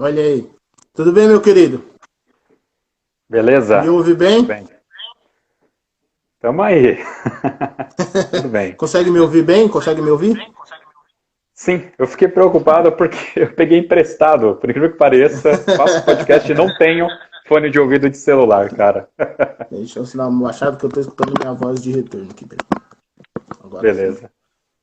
Olha aí. Tudo bem, meu querido? Beleza? Me ouve Tudo bem? bem. Tamo aí. Tudo bem. Consegue me ouvir bem? Consegue me ouvir? Sim, eu fiquei preocupado porque eu peguei emprestado. Por incrível que pareça, faço podcast e não tenho fone de ouvido de celular, cara. Deixa eu assinar uma chave que eu estou escutando minha voz de retorno aqui. Agora sim. Beleza.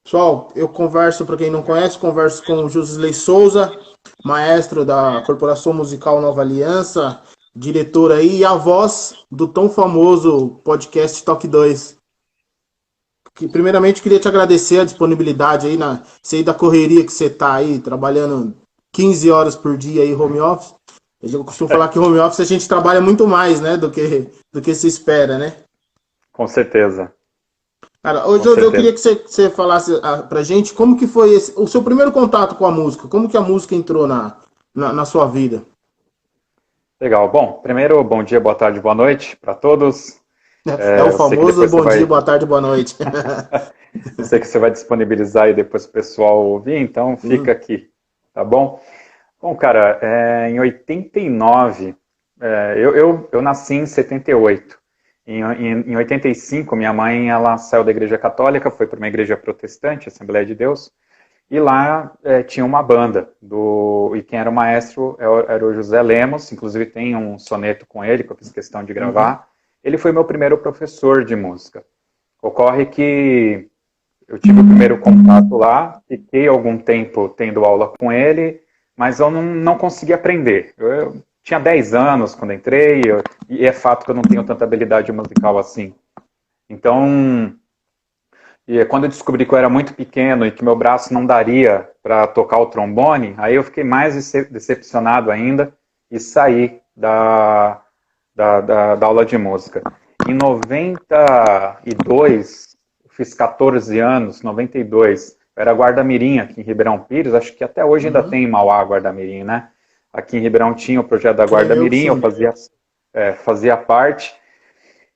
Pessoal, eu converso, para quem não conhece, converso com o Josilei Souza, maestro da Corporação Musical Nova Aliança, diretor aí e a voz do tão famoso podcast Toque 2. Primeiramente, queria te agradecer a disponibilidade aí, sei da correria que você tá aí, trabalhando 15 horas por dia aí, home office. Eu costumo falar que home office a gente trabalha muito mais, né, do que se espera, né? Com certeza. Cara, Com hoje eu queria certeza. que você falasse pra gente como que foi o seu primeiro contato com a música, como que a música entrou na sua vida. Legal. Bom, primeiro, bom dia, boa tarde, boa noite para todos. É o Eu sei que famoso depois você bom dia, vai, boa tarde, boa noite. eu sei que você vai disponibilizar aí depois o pessoal ouvir, então fica Sim. aqui, tá bom? Bom, cara, em 89, eu nasci em 78. Em 85, minha mãe ela saiu da igreja católica, foi para uma igreja protestante, Assembleia de Deus, e lá tinha uma banda, e quem era o maestro era o José Lemos, inclusive tem um soneto com ele, que eu fiz questão de Uhum. gravar. Ele foi meu primeiro professor de música. Ocorre que eu tive o primeiro contato lá, fiquei algum tempo tendo aula com ele, mas eu não consegui aprender. Eu tinha 10 anos quando entrei, e é fato que eu não tenho tanta habilidade musical assim. Então, quando eu descobri que eu era muito pequeno e que meu braço não daria para tocar o trombone, aí eu fiquei mais decepcionado ainda e saí da aula de música. Em 92, fiz 14 anos, 92, eu era guarda-mirim aqui em Ribeirão Pires, acho que até hoje ainda Uhum. tem em Mauá guarda-mirim, né? Aqui em Ribeirão tinha o projeto da Tem, eu guarda-mirim, eu sim. fazia parte,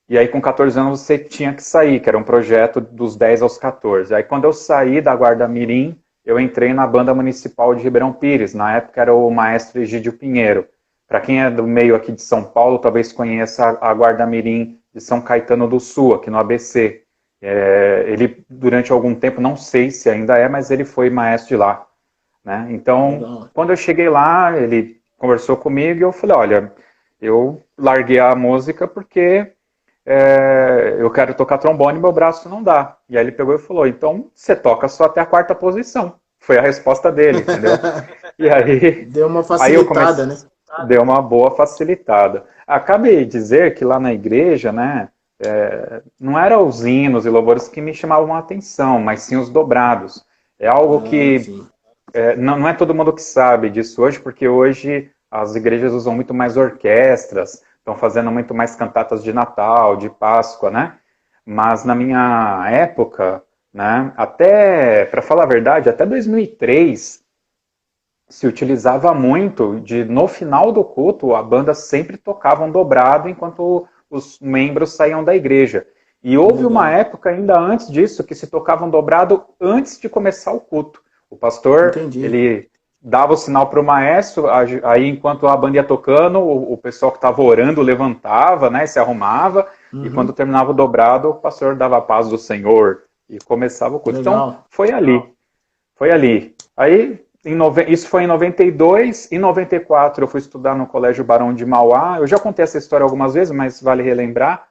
e aí com 14 anos você tinha que sair, que era um projeto dos 10 aos 14. Aí quando eu saí da guarda-mirim, eu entrei na banda municipal de Ribeirão Pires, na época era o maestro Egídio Pinheiro. Para quem é do meio aqui de São Paulo, talvez conheça a Guarda-Mirim de São Caetano do Sul, aqui no ABC. Ele, durante algum tempo, não sei se ainda é, mas ele foi maestro de lá. Né? Então, Legal. quando eu cheguei lá, ele conversou comigo e eu falei, olha, eu larguei a música porque eu quero tocar trombone e meu braço não dá. E aí ele pegou e falou, então você toca só até a quarta posição. Foi a resposta dele, entendeu? E aí, Deu uma aí eu facilitada, comecei, né? deu uma boa facilitada. Acabei de dizer que lá na igreja, né, não eram os hinos e louvores que me chamavam a atenção, mas sim os dobrados. É algo Ah, que sim. não é todo mundo que sabe disso hoje, porque hoje as igrejas usam muito mais orquestras, estão fazendo muito mais cantatas de Natal, de Páscoa, né? Mas na minha época, né, até, para falar a verdade, até 2003, se utilizava muito de, no final do culto, a banda sempre tocava um dobrado enquanto os membros saíam da igreja. E houve uma Legal. época ainda antes disso que se tocava um dobrado antes de começar o culto. O pastor, Entendi. ele dava o sinal para o maestro, aí enquanto a banda ia tocando, o pessoal que estava orando levantava, né, se arrumava, e quando Uhum. terminava o dobrado, o pastor dava a paz do Senhor e começava o culto. Então, Legal. foi ali. Foi ali. Aí, isso foi em 92. Em 94, eu fui estudar no Colégio Barão de Mauá. Eu já contei essa história algumas vezes, mas vale relembrar.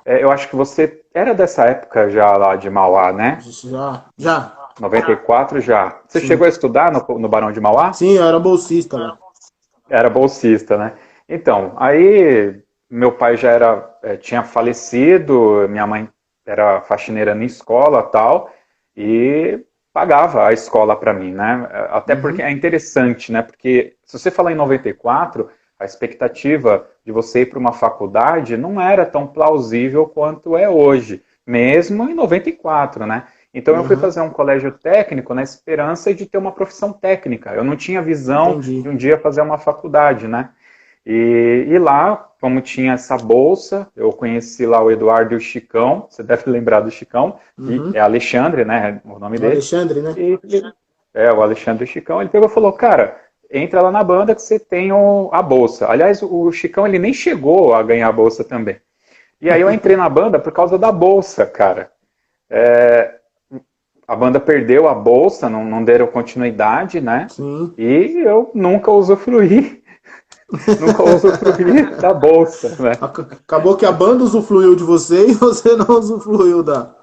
Eu acho que você era dessa época já lá de Mauá, né? Já, já. 94 já. Você chegou a Sim. estudar no Barão de Mauá? Sim, eu era bolsista lá. Era bolsista, né? Então, aí meu pai já tinha falecido, minha mãe era faxineira na escola tal, e pagava a escola para mim, né? Até porque Uhum. é interessante, né? Porque se você falar em 94, a expectativa de você ir para uma faculdade não era tão plausível quanto é hoje, mesmo em 94, né? Então eu fui Uhum. fazer um colégio técnico na esperança de ter uma profissão técnica. Eu não tinha visão de Entendi. um dia fazer uma faculdade, né? E lá, como tinha essa bolsa, eu conheci lá o Eduardo e o Chicão, você deve lembrar do Chicão, que é Uhum. Alexandre, né? O nome O dele. Alexandre, né? E o Alexandre e o Chicão, ele pegou e falou, cara, entra lá na banda que você tem a bolsa. Aliás, o Chicão, ele nem chegou a ganhar a bolsa também. E aí eu entrei na banda por causa da bolsa, cara. A banda perdeu a bolsa, não deram continuidade, né? Sim. E eu nunca usufruí. Nunca usufruí da bolsa, né? Acabou que a banda usufruiu de você e você não usufruiu da...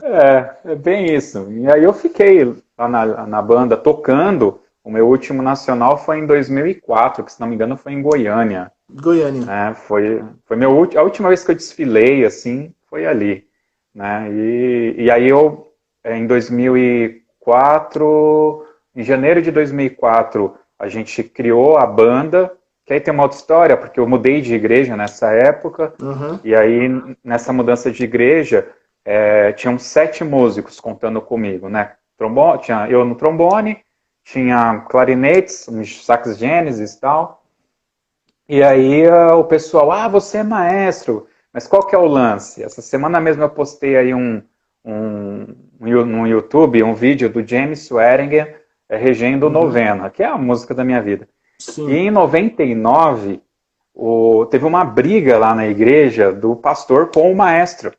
É bem isso. E aí eu fiquei lá na banda tocando. O meu último nacional foi em 2004, que se não me engano foi em Goiânia. Goiânia. Foi a última vez que eu desfilei, assim, foi ali. Né? E aí eu, em 2004, em janeiro de 2004, a gente criou a banda, que aí tem uma outra história, porque eu mudei de igreja nessa época, e aí nessa mudança de igreja, tinham 7 músicos contando comigo, né? Tinha eu no trombone, tinha clarinetes, sax Genesis e tal, e aí o pessoal, você é maestro, mas qual que é o lance? Essa semana mesmo eu postei aí no YouTube um vídeo do James Swearingen regendo Novena, que é a música da minha vida. Sim. E em 99, teve uma briga lá na igreja do pastor com o maestro.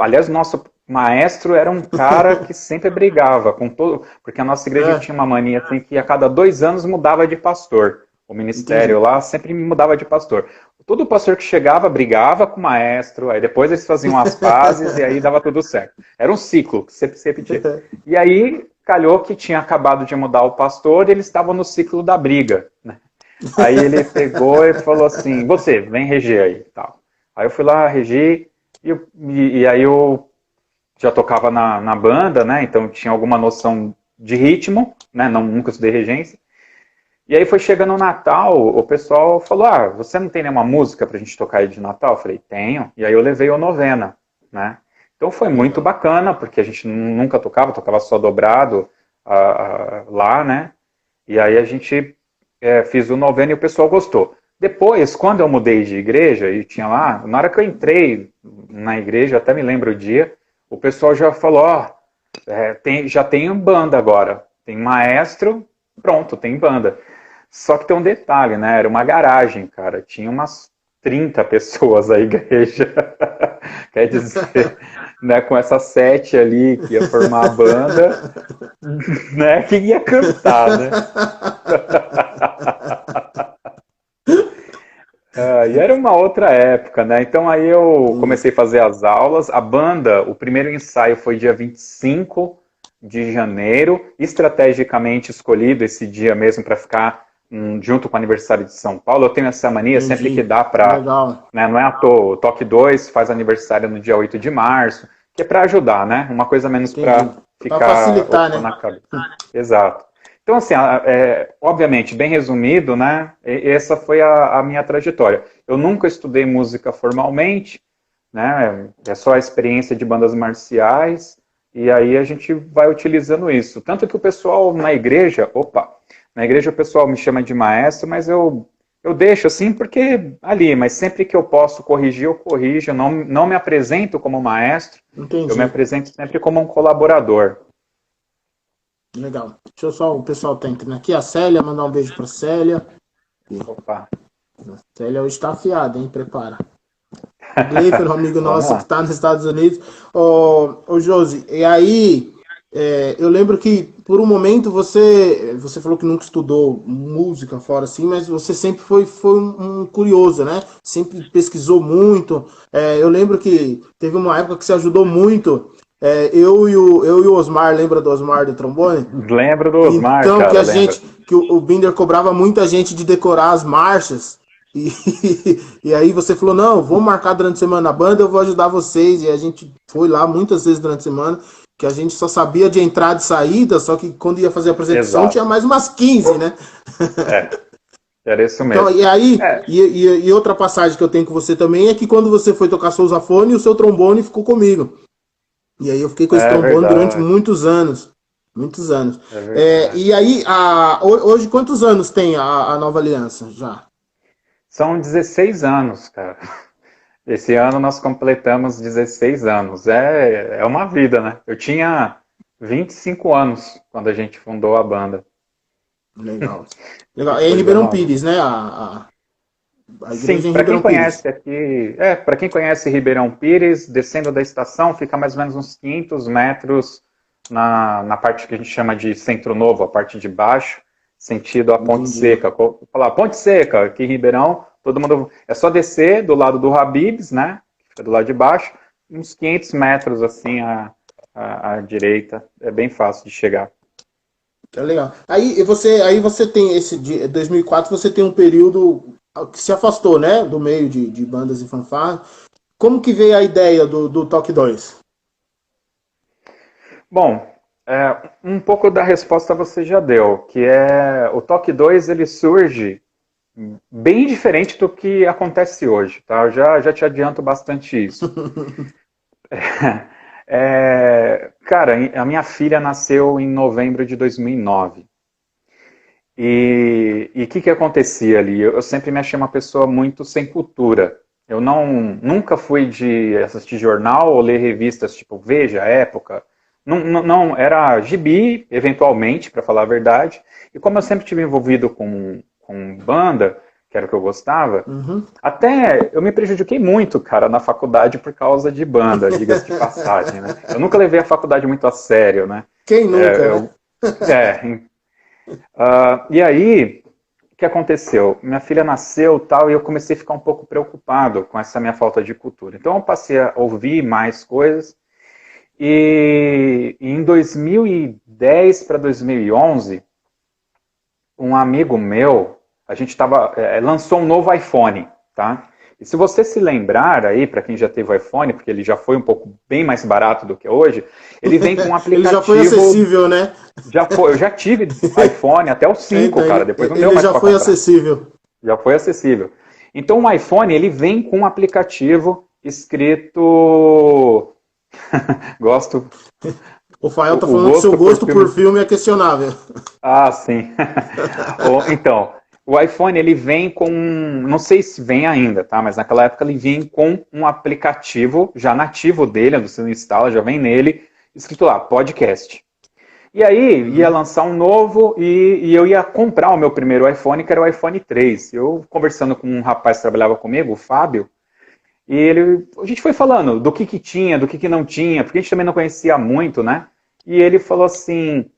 Aliás, o nosso maestro era um cara que sempre brigava com todo, porque a nossa igreja tinha uma mania assim, que a cada 2 anos mudava de pastor. O ministério lá sempre mudava de pastor. Todo pastor que chegava brigava com o maestro, aí depois eles faziam as pazes e aí dava tudo certo. Era um ciclo que sempre se repetia. E aí calhou que tinha acabado de mudar o pastor e eles estavam no ciclo da briga. Né? Aí ele pegou e falou assim, você, vem reger aí. Tal. Aí eu fui lá reger e aí eu já tocava na banda, né? Então tinha alguma noção de ritmo, né? Nunca estudei regência. E aí foi chegando o Natal, o pessoal falou, você não tem nenhuma música pra gente tocar aí de Natal? Eu falei, tenho. E aí eu levei o Novena, né? Então foi muito bacana, porque a gente nunca tocava só dobrado lá, né? E aí a gente fiz o Novena e o pessoal gostou. Depois, quando eu mudei de igreja, e tinha lá, na hora que eu entrei na igreja, até me lembro o dia, o pessoal já falou, já tem banda agora, tem maestro, pronto, tem banda. Só que tem um detalhe, né? Era uma garagem, cara. Tinha umas 30 pessoas a igreja. Quer dizer, né, com essa 7 ali que ia formar a banda, né? Que ia cantar, né? E era uma outra época, né? Então aí eu comecei a fazer as aulas. A banda, o primeiro ensaio foi dia 25 de janeiro, estrategicamente escolhido esse dia mesmo para ficar junto com o aniversário de São Paulo. Eu tenho essa mania sempre que dá para... Né, não é à toa, o Toque 2 faz aniversário no dia 8 de março, que é para ajudar, né? Uma coisa menos para ficar... Para facilitar, né? Na cabeça. Exato. Então, assim, obviamente, bem resumido, né? Essa foi a minha trajetória. Eu nunca estudei música formalmente, né? É só a experiência de bandas marciais, e aí a gente vai utilizando isso. Tanto que o pessoal na igreja, na igreja o pessoal me chama de maestro, mas eu deixo assim porque ali, mas sempre que eu posso corrigir, eu corrijo. Eu não me apresento como maestro, Entendi. Eu me apresento sempre como um colaborador. Legal. Deixa eu só, o pessoal tá entrando aqui. A Célia, mandar um beijo pra Célia. Opa. A Célia hoje tá afiada, hein? Prepara. Gleifer, um amigo nosso que tá nos Estados Unidos. Ô Josi, e aí, eu lembro que por um momento você falou que nunca estudou música fora assim, mas você sempre foi um curioso, né? Sempre pesquisou muito. Eu lembro que teve uma época que você ajudou muito. Eu e o Osmar, lembra do Osmar do trombone? Lembro do Osmar, então, cara, que o Binder cobrava muita gente de decorar as marchas. E aí você falou, não, vou marcar durante a semana na banda, eu vou ajudar vocês. E a gente foi lá muitas vezes durante a semana, que a gente só sabia de entrada e saída, só que quando ia fazer a apresentação Exato. tinha mais umas 15, né? Era isso mesmo. Então, e aí, e outra passagem que eu tenho com você também é que quando você foi tocar sousafone, o seu trombone ficou comigo. E aí eu fiquei com esse trombone durante muitos anos. Muitos anos. E aí, hoje quantos anos tem a Nova Aliança já? São 16 anos, cara. Esse ano nós completamos 16 anos. É uma vida, né? Eu tinha 25 anos quando a gente fundou a banda. Legal. Legal. É em Ribeirão Pires, né? A igreja Sim, em para quem Ribeirão Pires. conhece aqui, para quem conhece Ribeirão Pires, descendo da estação, fica mais ou menos uns 500 metros na parte que a gente chama de Centro Novo, a parte de baixo, sentido a Ponte Entendi. Seca. Falar Ponte Seca, aqui em Ribeirão, todo mundo é só descer do lado do Habib's, né? Que fica do lado de baixo, uns 500 metros assim à direita, é bem fácil de chegar. É legal. Aí você tem esse de 2004, você tem um período que se afastou, né, do meio de bandas e fanfarras. Como que veio a ideia do Toque 2? Bom, um pouco da resposta você já deu, que é o Toque 2 ele surge bem diferente do que acontece hoje, tá? Eu já te adianto bastante isso. Cara, a minha filha nasceu em novembro de 2009. E o que acontecia ali? Eu sempre me achei uma pessoa muito sem cultura. Eu nunca fui de assistir jornal ou ler revistas tipo Veja, Época. Não, era gibi, eventualmente, para falar a verdade. E como eu sempre tive envolvido com banda, que era o que eu gostava, até eu me prejudiquei muito, cara, na faculdade por causa de banda, diga-se de passagem, né? Eu nunca levei a faculdade muito a sério, né? Quem nunca, né? E aí, o que aconteceu? Minha filha nasceu tal, e eu comecei a ficar um pouco preocupado com essa minha falta de cultura. Então eu passei a ouvir mais coisas, e em 2010 para 2011, um amigo meu, a gente lançou um novo iPhone, tá? E se você se lembrar aí, para quem já teve o iPhone, porque ele já foi um pouco bem mais barato do que hoje, ele vem com um aplicativo... Ele já foi acessível, né? Eu já tive iPhone até o 5, então, cara, depois não deu mais para comprar. Ele já foi acessível. Já foi acessível. Então o iPhone, ele vem com um aplicativo escrito... Gosto... O Fael tá falando que seu gosto por filme é questionável. Ah, sim. Então, o iPhone, ele vem com... Não sei se vem ainda, tá? Mas naquela época ele vinha com um aplicativo já nativo dele, você não instala, já vem nele, escrito lá, podcast. E aí, ia lançar um novo e eu ia comprar o meu primeiro iPhone, que era o iPhone 3. Eu, conversando com um rapaz que trabalhava comigo, o Fábio, e a gente foi falando do que tinha, do que não tinha, porque a gente também não conhecia muito, né? E ele falou assim,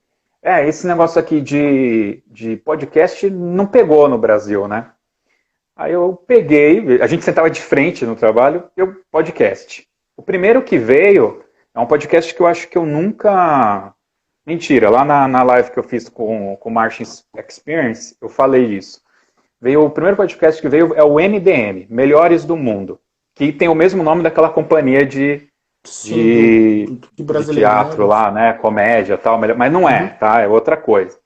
esse negócio aqui de podcast não pegou no Brasil, né? Aí eu peguei, a gente sentava de frente no trabalho, podcast. O primeiro que veio é um podcast que eu acho que eu nunca... Mentira, lá na live que eu fiz com o Martin Experience, eu falei isso. O primeiro podcast que veio é o MDM, Melhores do Mundo, que tem o mesmo nome daquela companhia de teatro, né? Lá, né? Comédia e tal, mas não é, tá? É outra coisa.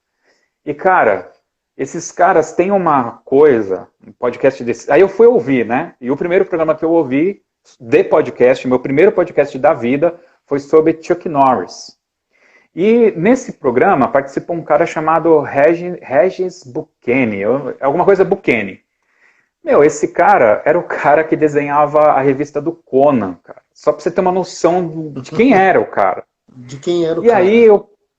E, cara, esses caras têm uma coisa, um podcast desse... Aí eu fui ouvir, né? E o primeiro programa que eu ouvi de podcast, meu primeiro podcast da vida, foi sobre Chuck Norris. E nesse programa participou um cara chamado Regis Bucchini, alguma coisa Bucchini. Esse cara era o cara que desenhava a revista do Conan, cara. Só pra você ter uma noção de quem era o cara. De quem era o cara. E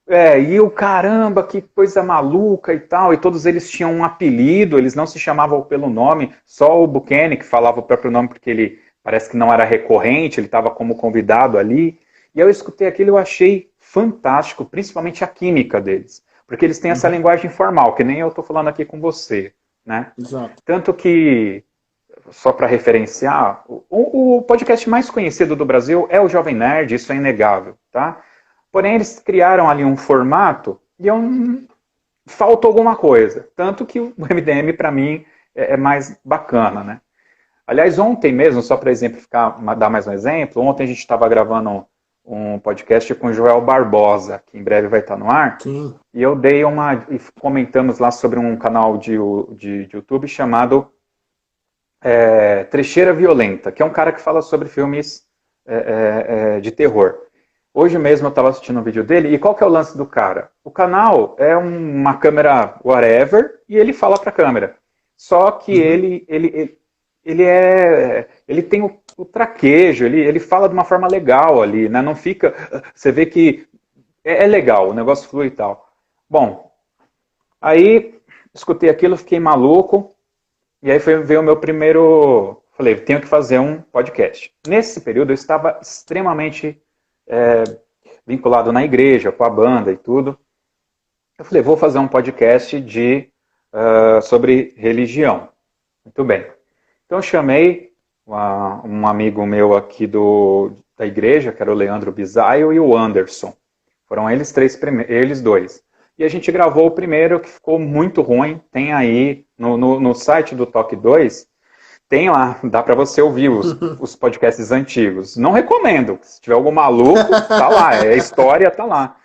aí eu, caramba, que coisa maluca e tal. E todos eles tinham um apelido, eles não se chamavam pelo nome. Só o Buchanan, que falava o próprio nome porque ele parece que não era recorrente, ele estava como convidado ali. E eu escutei aquilo e eu achei fantástico, principalmente a química deles. Porque eles têm essa linguagem formal, que nem eu estou falando aqui com você. Né? Exato. Tanto que, só para referenciar, o podcast mais conhecido do Brasil é o Jovem Nerd, isso é inegável, tá? Porém, eles criaram ali um formato e faltou alguma coisa. Tanto que o MDM, para mim, é mais bacana, né? Aliás, ontem mesmo, só para exemplificar, dar mais um exemplo, ontem a gente estava gravando um podcast com o Joel Barbosa, que em breve vai estar no ar. Sim. E eu dei e comentamos lá sobre um canal de YouTube chamado Trecheira Violenta, que é um cara que fala sobre filmes de terror. Hoje mesmo eu estava assistindo um vídeo dele, e qual que é o lance do cara? O canal é uma câmera whatever, e ele fala para a câmera. Só que ele tem o traquejo, ele fala de uma forma legal ali, né? Não fica... Você vê que é legal, o negócio flui e tal. Bom, Aí, escutei aquilo, fiquei maluco, e aí veio o meu primeiro... Falei, tenho que fazer um podcast. Nesse período, eu estava extremamente vinculado na igreja, com a banda e tudo. Eu falei, vou fazer um podcast sobre religião. Muito bem. Então, eu chamei um amigo meu aqui da igreja, que era o Leandro Bisaio, e o Anderson. Foram eles dois. E a gente gravou o primeiro, que ficou muito ruim. Tem aí, no site do Toque 2, tem lá, dá para você ouvir os podcasts antigos. Não recomendo. Se tiver algum maluco, tá lá. A história tá lá.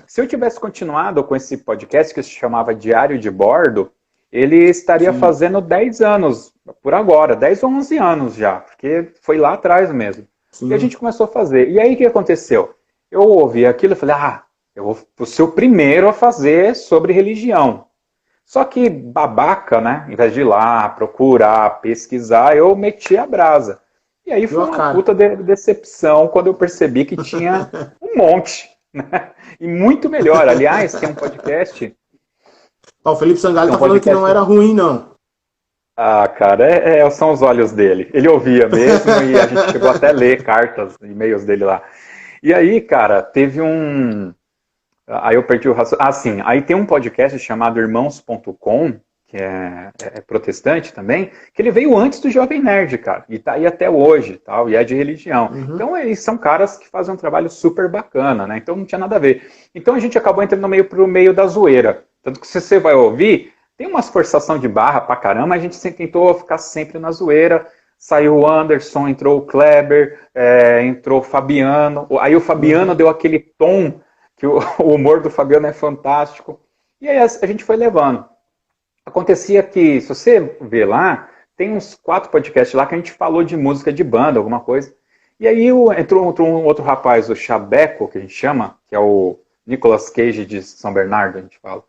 Se eu tivesse continuado com esse podcast, que se chamava Diário de Bordo, ele estaria fazendo 10 anos, por agora, 10 ou 11 anos já, porque foi lá atrás mesmo. Sim. E a gente começou a fazer. E aí o que aconteceu? Eu ouvi aquilo e falei, eu vou ser o primeiro a fazer sobre religião. Só que babaca, né? Em vez de ir lá, procurar, pesquisar, eu meti a brasa. E aí foi uma puta decepção quando eu percebi que tinha um monte, né? E muito melhor. Aliás, tem um podcast... O Felipe Sangalli tá falando que não era ruim, não. Ah, cara, são os olhos dele. Ele ouvia mesmo e a gente chegou até a ler cartas, e-mails dele lá. E aí, cara, teve um... Aí eu perdi o raciocínio. Sim, aí tem um podcast chamado Irmãos.com, que é protestante também, que ele veio antes do Jovem Nerd, cara. E tá aí até hoje, tal, e é de religião. Uhum. Então eles são caras que fazem um trabalho super bacana, né? Então não tinha nada a ver. Então a gente acabou entrando pro meio da zoeira. Tanto que se você vai ouvir, tem umas forçação de barra pra caramba, a gente tentou ficar sempre na zoeira. Saiu o Anderson, entrou o Kleber, entrou o Fabiano. Aí o Fabiano deu aquele tom, que o humor do Fabiano é fantástico. E aí a gente foi levando. Acontecia que, se você ver lá, tem uns 4 podcasts lá que a gente falou de música de banda, alguma coisa. E aí entrou um outro rapaz, o Chabeco, que a gente chama, que é o Nicolas Cage de São Bernardo, a gente fala.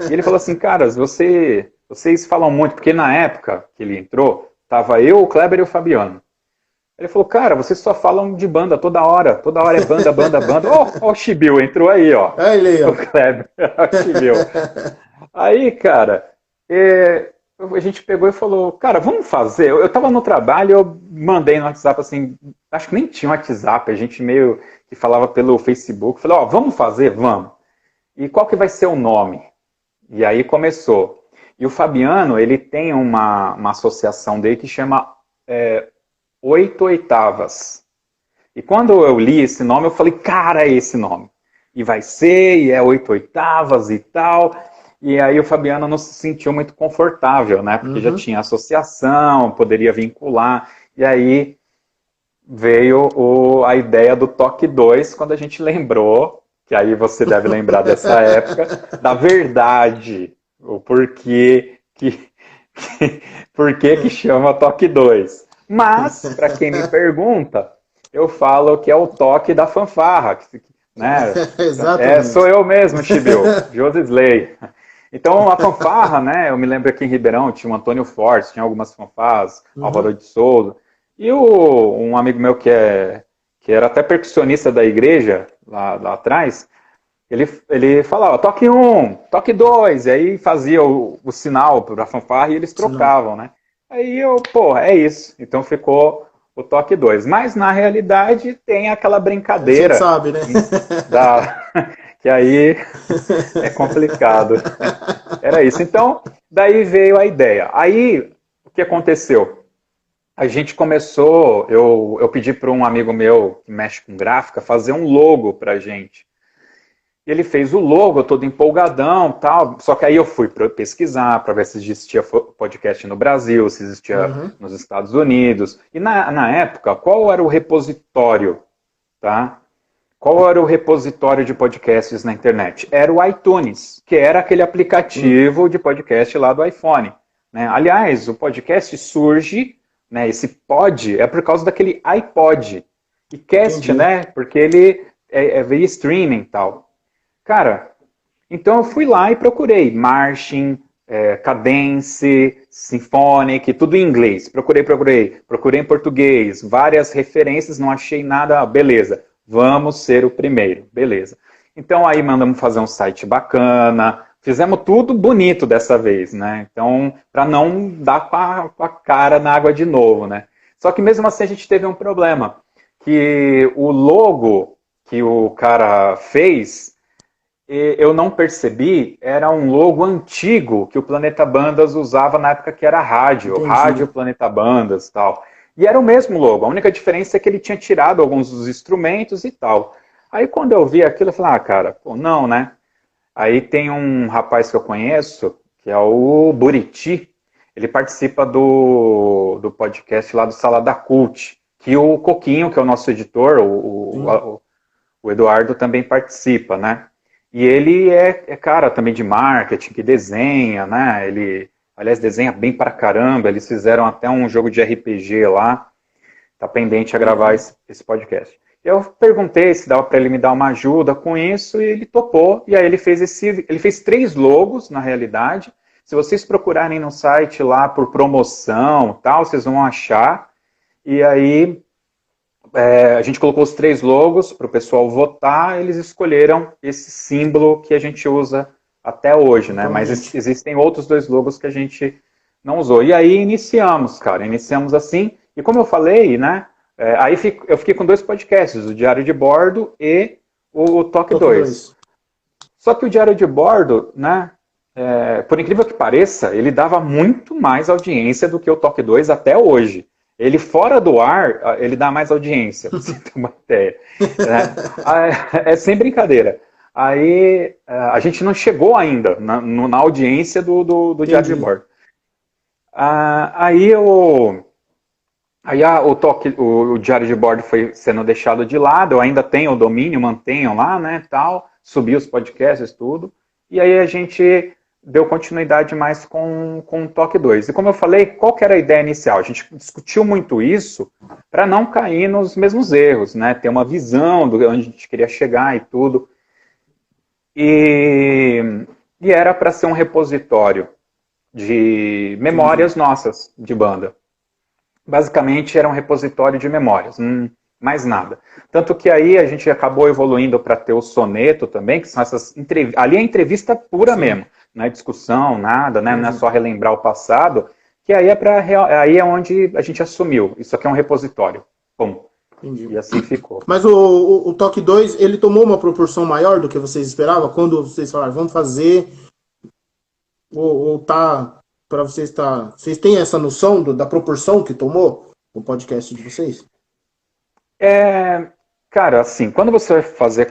E ele falou assim, caras, vocês falam muito, porque na época que ele entrou, tava eu, o Kleber e o Fabiano. Ele falou, cara, vocês só falam de banda toda hora é banda, banda, banda. Ó, o Chibiu entrou aí, ó. É ele aí, ó. O Kleber, o Chibiu. Aí, cara, a gente pegou e falou, cara, vamos fazer. Eu tava no trabalho, eu mandei no WhatsApp, assim, acho que nem tinha um WhatsApp, a gente meio que falava pelo Facebook. Falei, vamos fazer? Vamos. E qual que vai ser o nome? E aí começou. E o Fabiano, ele tem uma associação dele que chama 8 Oitavas. E quando eu li esse nome, eu falei, cara, é esse nome. E vai ser, e é 8 oitavas e tal. E aí o Fabiano não se sentiu muito confortável, né? Porque já tinha associação, poderia vincular. E aí veio a ideia do Toque 2, quando a gente lembrou, que aí você deve lembrar dessa época, da verdade, o porquê que chama Toque 2. Mas, para quem me pergunta, eu falo que é o toque da fanfarra, né? Exatamente. Sou eu mesmo, Chibiu, Josisley. Então, a fanfarra, né? Eu me lembro aqui em Ribeirão, tinha o Antônio Fortes, tinha algumas fanfarras, Álvaro de Souza. E um amigo meu que era até percussionista da igreja, lá atrás, ele falava, toque 1, toque 2, e aí fazia o sinal para a fanfarra e eles trocavam, né? Aí é isso. Então ficou o toque 2. Mas, na realidade, tem aquela brincadeira. A gente sabe, né? Que aí é complicado. Era isso. Então, daí veio a ideia. Aí, o que aconteceu? A gente começou, eu pedi para um amigo meu que mexe com gráfica fazer um logo pra gente. Ele fez o logo todo empolgadão, tal. Só que aí eu fui pesquisar para ver se existia podcast no Brasil, se existia nos Estados Unidos. E na época, qual era o repositório, tá? Qual era o repositório de podcasts na internet? Era o iTunes, que era aquele aplicativo de podcast lá do iPhone, né? Aliás, o podcast surge, né? Esse pod é por causa daquele iPod. E cast, né? Porque ele é via streaming e tal. Cara, então eu fui lá e procurei Marching, Cadence, Symphonic, tudo em inglês. Procurei em português, várias referências, não achei nada, beleza, vamos ser o primeiro, beleza. Então aí mandamos fazer um site bacana, fizemos tudo bonito dessa vez, né? Então, para não dar com a cara na água de novo, né? Só que mesmo assim a gente teve um problema, que o logo que o cara fez, eu não percebi, era um logo antigo que o Planeta Bandas usava na época que era rádio, Entendi. Rádio Planeta Bandas e tal. E era o mesmo logo, a única diferença é que ele tinha tirado alguns dos instrumentos e tal. Aí quando eu vi aquilo, eu falei, ah, cara, pô, não, né? Aí tem um rapaz que eu conheço, que é o Buriti, ele participa do podcast lá do Salada Cult, que o Coquinho, que é o nosso editor, o Eduardo também participa, né? E ele é cara também de marketing, que desenha, né? Ele, aliás, desenha bem pra caramba, eles fizeram até um jogo de RPG lá, tá pendente a gravar esse podcast. Eu perguntei se dava para ele me dar uma ajuda com isso e ele topou. E aí ele fez 3 logos, na realidade. Se vocês procurarem no site lá por promoção tal, vocês vão achar. E aí a gente colocou os 3 logos para o pessoal votar. Eles escolheram esse símbolo que a gente usa até hoje, né? Mas existem outros 2 logos que a gente não usou. E aí iniciamos, cara. Iniciamos assim. E como eu falei, né? Aí eu fiquei com 2 podcasts, o Diário de Bordo e o Toque 2. Só que o Diário de Bordo, né, por incrível que pareça, ele dava muito mais audiência do que o Toque 2 até hoje. Ele fora do ar, ele dá mais audiência, pra você ter uma ideia. É sem brincadeira. Aí a gente não chegou ainda na audiência do Diário de Bordo. Aí o Diário de Bordo foi sendo deixado de lado, eu ainda tenho o domínio, mantenho lá, né, tal, subi os podcasts, tudo, e aí a gente deu continuidade mais com o Toque 2. E como eu falei, qual que era a ideia inicial? A gente discutiu muito isso para não cair nos mesmos erros, né, ter uma visão de onde a gente queria chegar e tudo. E era para ser um repositório de memórias nossas de banda. Basicamente era um repositório de memórias, mais nada. Tanto que aí a gente acabou evoluindo para ter o soneto também, que são essas entrevistas. Ali é entrevista pura mesmo, não é discussão, nada, né? Não é só relembrar o passado, que aí aí é onde a gente assumiu. Isso aqui é um repositório. Pum. Entendi. E assim ficou. Mas o Toque 2, ele tomou uma proporção maior do que vocês esperavam? Quando vocês falaram, vamos fazer, ou tá... Para vocês vocês têm essa noção da proporção que tomou o podcast de vocês? Cara, assim, quando você vai fazer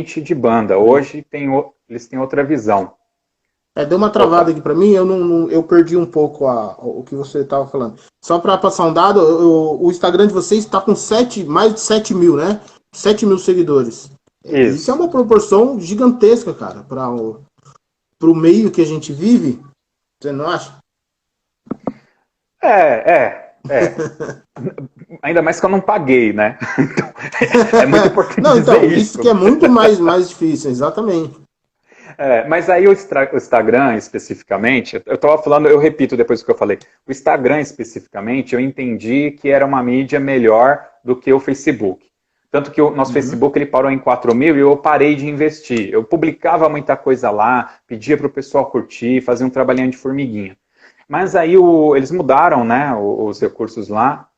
de banda, hoje eles têm outra visão. Deu uma travada aqui para mim, eu perdi um pouco o que você estava falando. Só para passar um dado, o Instagram de vocês está com mais de 7 mil, né? 7 mil seguidores. Isso é uma proporção gigantesca, cara, para o meio que a gente vive. Você não acha? Ainda mais que eu não paguei, né? Então, é muito importante dizer isso que é muito mais difícil, exatamente. Mas aí o Instagram especificamente, eu estava falando, eu repito depois do que eu falei, o Instagram especificamente, eu entendi que era uma mídia melhor do que o Facebook. Tanto que o nosso Facebook ele parou em 4 mil e eu parei de investir. Eu publicava muita coisa lá, pedia para o pessoal curtir, fazia um trabalhinho de formiguinha. Mas aí eles mudaram, né, os recursos lá.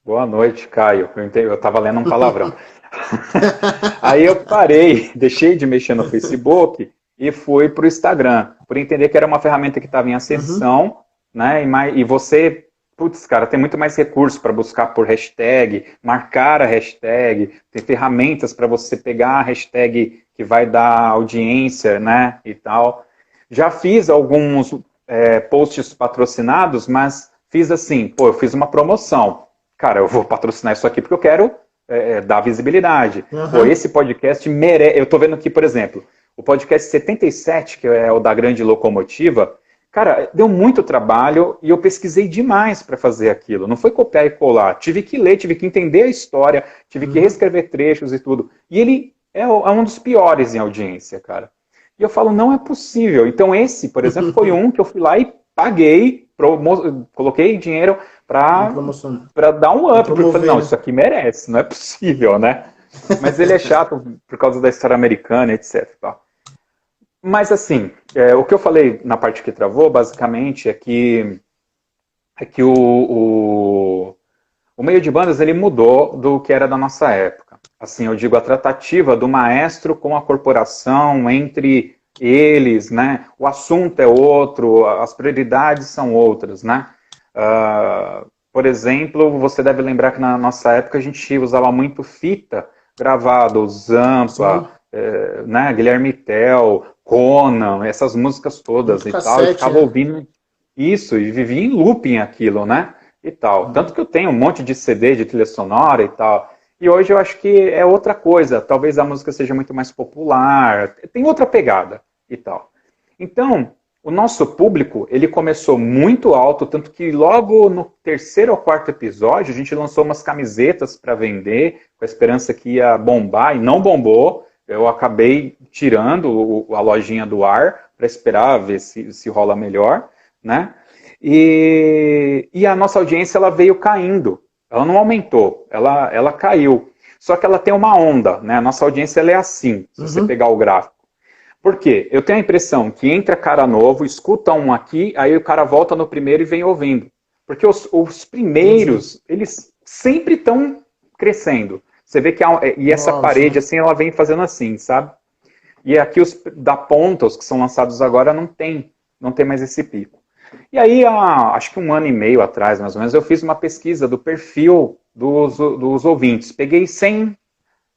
Boa noite, Caio. Eu estava lendo um palavrão. Aí eu parei, deixei de mexer no Facebook e fui para o Instagram, por entender que era uma ferramenta que estava em ascensão, né? E você putz, cara, tem muito mais recurso para buscar por hashtag, marcar a hashtag, tem ferramentas para você pegar a hashtag que vai dar audiência, né, e tal. Já fiz alguns posts patrocinados, mas fiz assim, pô, eu fiz uma promoção. Cara, eu vou patrocinar isso aqui porque eu quero dar visibilidade. Uhum. Pô, esse podcast merece... Eu tô vendo aqui, por exemplo, o podcast 77, que é o da Grande Locomotiva, cara, deu muito trabalho e eu pesquisei demais para fazer aquilo. Não foi copiar e colar. Tive que ler, tive que entender a história, tive que reescrever trechos e tudo. E ele é um dos piores em audiência, cara. E eu falo, não é possível. Então esse, por exemplo, foi um que eu fui lá e paguei, coloquei dinheiro para dar um up. Porque eu falei, não, isso aqui merece, não é possível, né? Mas ele é chato por causa da história americana, etc. Mas assim, o que eu falei na parte que travou, basicamente, é que o meio de bandas ele mudou do que era da nossa época. Assim, eu digo, a tratativa do maestro com a corporação, entre eles, né? O assunto é outro, as prioridades são outras, né? Por exemplo, você deve lembrar que na nossa época a gente usava muito fita gravada, Zampa, né? Guilherme Tell, Conan, essas músicas todas muito e cassete, tal. Eu ficava ouvindo isso e vivia em looping aquilo, né? E tal. Tanto que eu tenho um monte de CD de trilha sonora e tal. E hoje eu acho que é outra coisa. Talvez a música seja muito mais popular. Tem outra pegada e tal. Então, o nosso público, ele começou muito alto, tanto que logo no terceiro ou quarto episódio, a gente lançou umas camisetas para vender, com a esperança que ia bombar, e não bombou. Eu acabei tirando a lojinha do ar para esperar ver se rola melhor, né? E a nossa audiência ela veio caindo. Ela não aumentou, ela caiu. Só que ela tem uma onda, né? A nossa audiência ela é assim, se você pegar o gráfico. Por quê? Eu tenho a impressão que entra cara novo, escuta um aqui, aí o cara volta no primeiro e vem ouvindo. Porque os primeiros, eles sempre estão crescendo. Você vê que essa parede, assim, ela vem fazendo assim, sabe? E aqui os da ponta, os que são lançados agora, não tem mais esse pico. E aí, acho que 1 ano e meio atrás, mais ou menos, eu fiz uma pesquisa do perfil dos ouvintes. Peguei 100,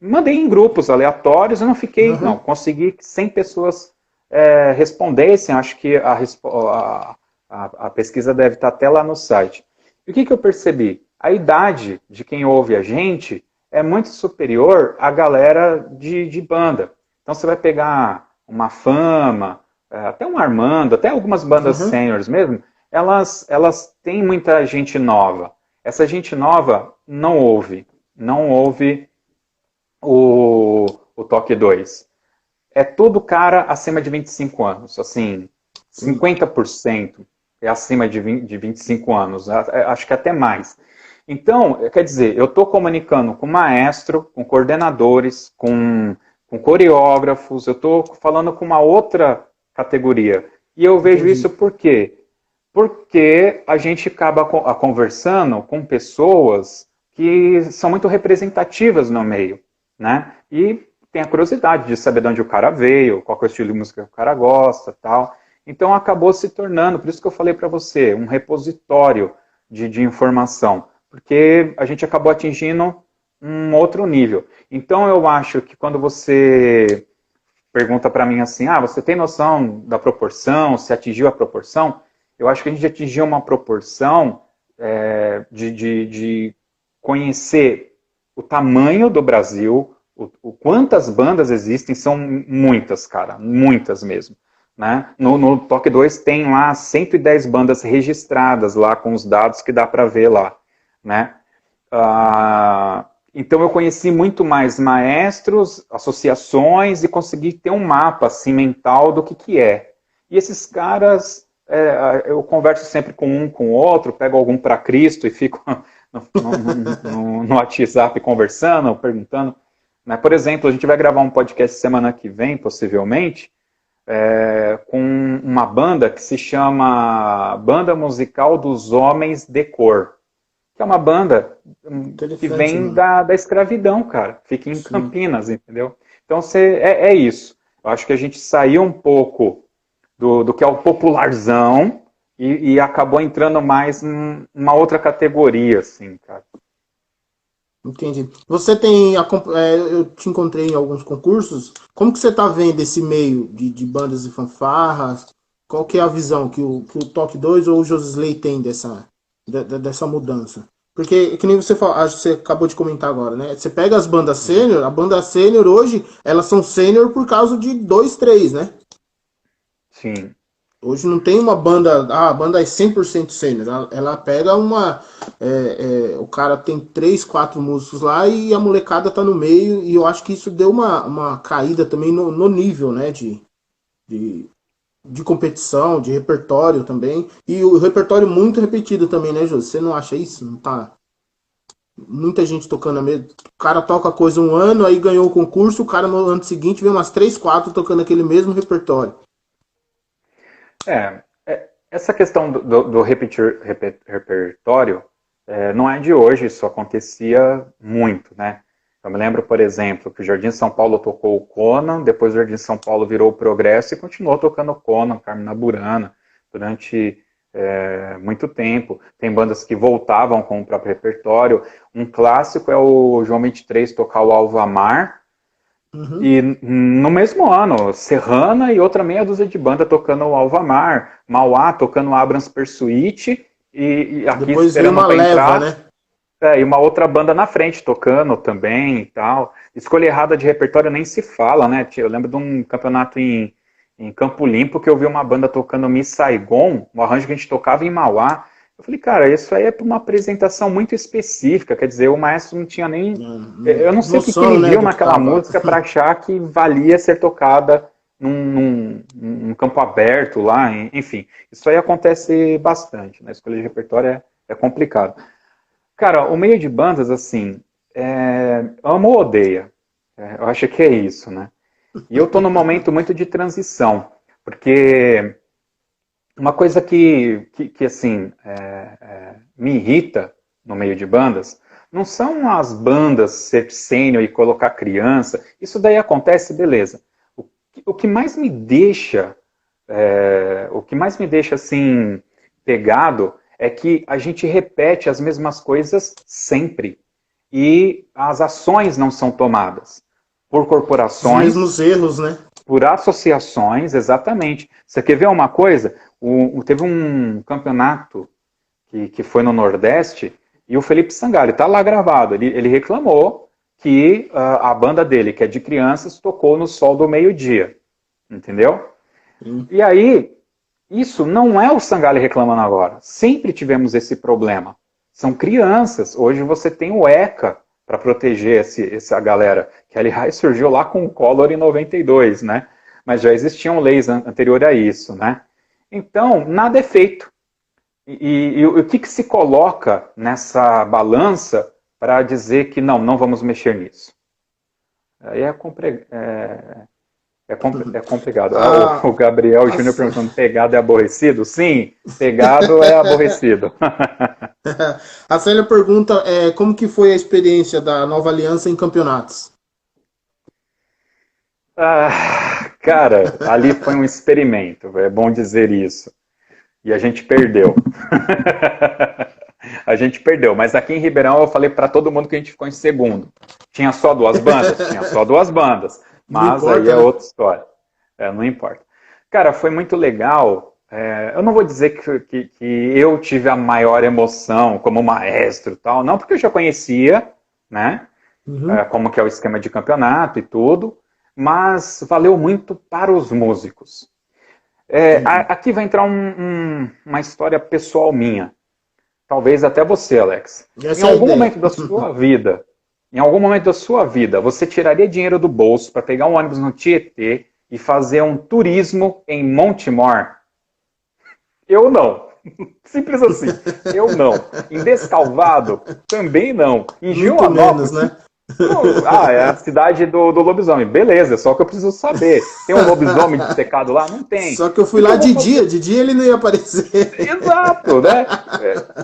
mandei em grupos aleatórios, eu não fiquei, não, consegui que 100 pessoas respondessem, acho que a pesquisa deve estar até lá no site. E o que eu percebi? A idade de quem ouve a gente é muito superior à galera de banda. Então você vai pegar uma Fama, até um Armando, até algumas bandas seniors mesmo, elas têm muita gente nova. Essa gente nova não ouve o Toque 2. É tudo cara acima de 25 anos, assim, 50% é acima de 25 anos, acho que até mais. Então, quer dizer, eu estou comunicando com maestro, com coordenadores, com coreógrafos, eu estou falando com uma outra categoria. E eu vejo isso por quê? Porque a gente acaba conversando com pessoas que são muito representativas no meio, né? E tem a curiosidade de saber de onde o cara veio, qual é o estilo de música que o cara gosta, tal. Então acabou se tornando, por isso que eu falei para você, um repositório de informação, porque a gente acabou atingindo um outro nível. Então eu acho que quando você pergunta para mim assim, você tem noção da proporção, se atingiu a proporção? Eu acho que a gente atingiu uma proporção de conhecer o tamanho do Brasil, quantas bandas existem, são muitas, cara, muitas mesmo. Né? No Toque 2 tem lá 110 bandas registradas lá com os dados que dá para ver lá. Né? Então eu conheci muito mais maestros, associações e consegui ter um mapa assim, mental do que é. E esses caras, eu converso sempre com um, com o outro, pego algum para Cristo e fico no WhatsApp conversando, perguntando. Né? Por exemplo, a gente vai gravar um podcast semana que vem, possivelmente, com uma banda que se chama Banda Musical dos Homens de Cor. Que é uma banda que vem da escravidão, cara. Fica em Campinas, entendeu? Então, é isso. Eu acho que a gente saiu um pouco do que é o popularzão e acabou entrando mais numa outra categoria, assim, cara. Entendi. Você tem. Eu te encontrei em alguns concursos. Como que você está vendo esse meio de bandas e fanfarras? Qual que é a visão que o Toque 2 ou o Josley tem dessa mudança? Porque, que nem você falou, acho que você acabou de comentar agora, né? Você pega as bandas sênior, a banda sênior hoje, elas são sênior por causa de dois, três, né? Sim. Hoje não tem uma banda, a banda é 100% sênior. Ela pega uma. O cara tem 3, 4 músicos lá e a molecada tá no meio. E eu acho que isso deu uma caída também no nível, né? De competição, de repertório também. E o repertório muito repetido também, né, Jô? Você não acha isso? Não tá. Muita gente tocando a mesma. O cara toca coisa um ano, aí ganhou o concurso, o cara no ano seguinte vem umas 3, 4 tocando aquele mesmo repertório. Essa questão do repertório não é de hoje, isso acontecia muito, né? Eu me lembro, por exemplo, que o Jardim São Paulo tocou o Conan, depois o Jardim São Paulo virou o Progresso e continuou tocando o Conan, Carmina Burana, durante muito tempo. Tem bandas que voltavam com o próprio repertório. Um clássico é o João 23 tocar o Alvamar, e no mesmo ano, Serrana e outra meia dúzia de banda tocando o Alvamar, Mauá tocando o Abrams Pursuit, e aqui depois esperando para entrar, né? e uma outra banda na frente tocando também e tal. Escolha errada de repertório nem se fala, né? Eu lembro de um campeonato em Campo Limpo que eu vi uma banda tocando Miss Saigon, um arranjo que a gente tocava em Mauá. Eu falei, cara, isso aí é para uma apresentação muito específica, quer dizer, o maestro não tinha nem... Eu não sei o que ele viu naquela música para achar que valia ser tocada num campo aberto lá, enfim. Isso aí acontece bastante, né? A escolha de repertório é complicado. Cara, o meio de bandas, assim, ama ou odeia. Eu acho que é isso, né? E eu tô num momento muito de transição, porque... Uma coisa que assim, me irrita no meio de bandas, não são as bandas ser sênior e colocar criança, isso daí acontece, beleza. O que mais me deixa, assim, pegado, é que a gente repete as mesmas coisas sempre, e as ações não são tomadas por corporações. Os mesmos erros, né? Por associações, exatamente. Você quer ver uma coisa? Teve um campeonato que foi no Nordeste e o Felipe Sangalli, está lá gravado, ele reclamou que a banda dele, que é de crianças, tocou no sol do meio-dia. Entendeu? E aí, isso não é o Sangalli reclamando agora. Sempre tivemos esse problema. São crianças. Hoje você tem o ECA para proteger essa galera, que aliás surgiu lá com o Collor em 92, né? Mas já existiam leis anterior a isso, né? Então, nada é feito. E o que se coloca nessa balança para dizer que não vamos mexer nisso? Aí é complicado. O Gabriel Júnior perguntando, pegado é aborrecido? Sim, pegado é aborrecido. A Célia pergunta como que foi a experiência da Nova Aliança em campeonatos? Cara, ali foi um experimento, é bom dizer isso. E a gente perdeu. A gente perdeu, mas aqui em Ribeirão eu falei para todo mundo que a gente ficou em segundo. Tinha só 2 bandas? Tinha só 2 bandas. Mas importa, aí é outra história. Não importa. Cara, foi muito legal. Eu não vou dizer que eu tive a maior emoção como maestro e tal, não, porque eu já conhecia, né? Como que é o esquema de campeonato e tudo, mas valeu muito para os músicos. Aqui vai entrar uma história pessoal minha. Talvez até você, Alex. Em algum momento da sua vida, você tiraria dinheiro do bolso para pegar um ônibus no Tietê e fazer um turismo em Montemor? Eu não. Simples assim. Eu não. Em Descalvado, também não. Em Joanópolis, né? É a cidade do lobisomem. Beleza, só que eu preciso saber. Tem um lobisomem dissecado lá? Não tem. Só que eu fui lá de dia ele não ia aparecer. Exato, né?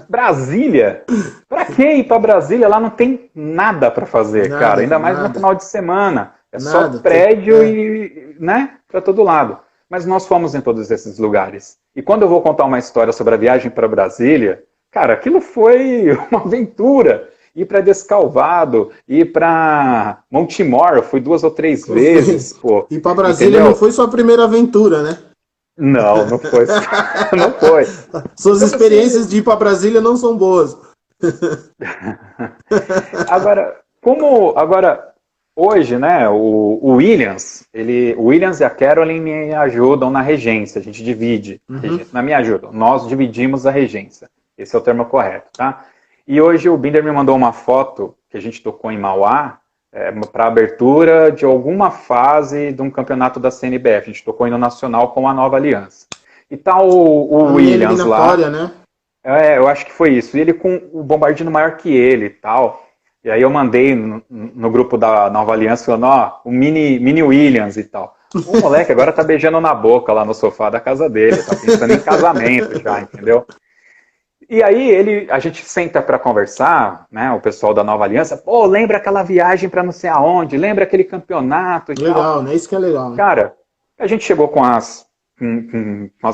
Brasília. Pra que ir pra Brasília? Lá não tem nada pra fazer, nada, cara. Ainda mais no final de semana. Só prédio e, né? Pra todo lado. Mas nós fomos em todos esses lugares. E quando eu vou contar uma história sobre a viagem para Brasília, cara, aquilo foi uma aventura. Ir para Descalvado, ir para Montemor, eu fui 2 ou 3 vezes. Pô, e para Brasília entendeu? não foi sua primeira aventura, né? Não, não foi. Não foi. Suas Então, experiências de ir para Brasília não são boas. Agora, hoje, né, o Williams, o Williams e a Carolyn me ajudam na regência, a gente divide, não me ajudam, nós dividimos a regência, esse é o termo correto, tá? E hoje o Binder me mandou uma foto que a gente tocou em Mauá, para abertura de alguma fase de um campeonato da CNBF, a gente tocou no Nacional com a Nova Aliança. E tá o Williams lá, né? eu acho que foi isso, e ele com o bombardino maior que ele e tal. E aí eu mandei no grupo da Nova Aliança falando, ó, o mini Williams e tal. O moleque agora tá beijando na boca lá no sofá da casa dele, tá pensando em casamento já, entendeu? E aí a gente senta para conversar, né, o pessoal da Nova Aliança, pô, lembra aquela viagem para não sei aonde, lembra aquele campeonato e tal. Legal, né? Isso que é legal. Né? Cara, a gente chegou com as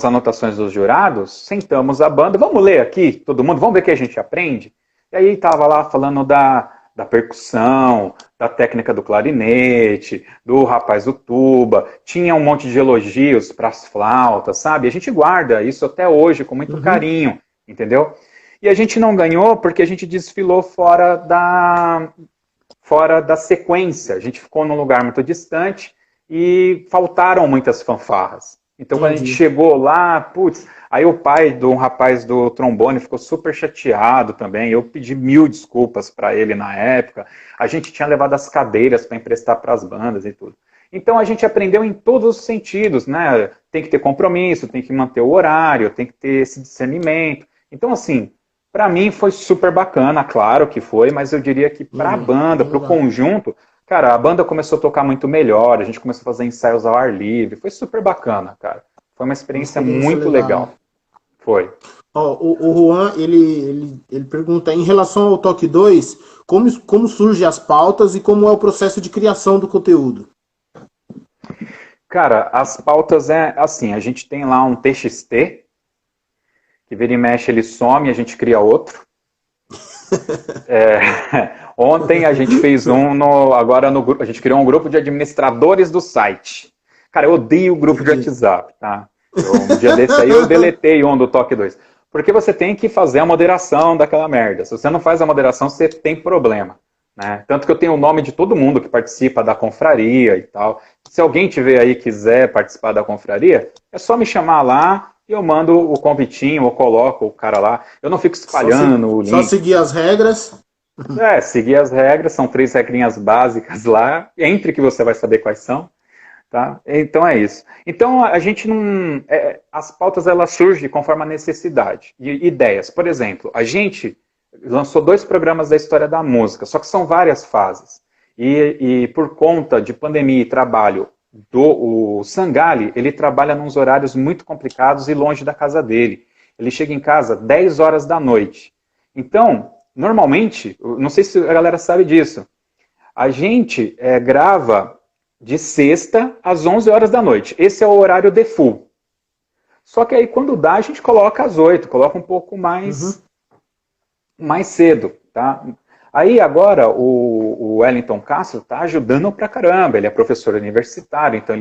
anotações dos jurados, sentamos a banda, vamos ler aqui, todo mundo, vamos ver o que a gente aprende? E aí tava lá falando da percussão, da técnica do clarinete, do rapaz do tuba, tinha um monte de elogios para as flautas, sabe? A gente guarda isso até hoje com muito carinho, entendeu? E a gente não ganhou porque a gente desfilou fora da sequência, a gente ficou num lugar muito distante e faltaram muitas fanfarras. Então, quando a gente chegou lá, putz, aí o pai de um rapaz do trombone ficou super chateado também. Eu pedi 1000 desculpas para ele na época. A gente tinha levado as cadeiras para emprestar para as bandas e tudo. Então, a gente aprendeu em todos os sentidos, né? Tem que ter compromisso, tem que manter o horário, tem que ter esse discernimento. Então, assim, para mim foi super bacana, claro que foi, mas eu diria que para a banda, para o conjunto, cara, a banda começou a tocar muito melhor, a gente começou a fazer ensaios ao ar livre, foi super bacana, cara. Foi uma experiência muito legal. Foi. O Juan, ele pergunta, em relação ao Toque 2, como surgem as pautas e como é o processo de criação do conteúdo? Cara, as pautas é assim, a gente tem lá um TXT, que vira e mexe, ele some, a gente cria outro. Ontem a gente fez a gente criou um grupo de administradores do site. Cara, eu odeio o grupo de WhatsApp, tá? Um dia desse aí eu deletei um do Toque 2. Porque você tem que fazer a moderação daquela merda. Se você não faz a moderação, você tem problema. Né? Tanto que eu tenho o nome de todo mundo que participa da confraria e tal. Se alguém tiver aí e quiser participar da confraria, é só me chamar lá e eu mando o convitinho, eu coloco o cara lá. Eu não fico espalhando o link. Só seguir as regras. Seguir as regras, são 3 regrinhas básicas lá, entre que você vai saber quais são. Tá? Então é isso. Então a gente não... as pautas elas surgem conforme a necessidade. De ideias. Por exemplo, a gente lançou 2 programas da história da música, só que são várias fases. E por conta de pandemia e trabalho, o Sangali, ele trabalha nos horários muito complicados e longe da casa dele. Ele chega em casa 10 horas da noite. Então, normalmente, não sei se a galera sabe disso, a gente grava de sexta às 11 horas da noite. Esse é o horário de full. Só que aí quando dá, a gente coloca às 8, coloca um pouco mais cedo, tá? Aí agora o Wellington Castro está ajudando pra caramba, ele é professor universitário, então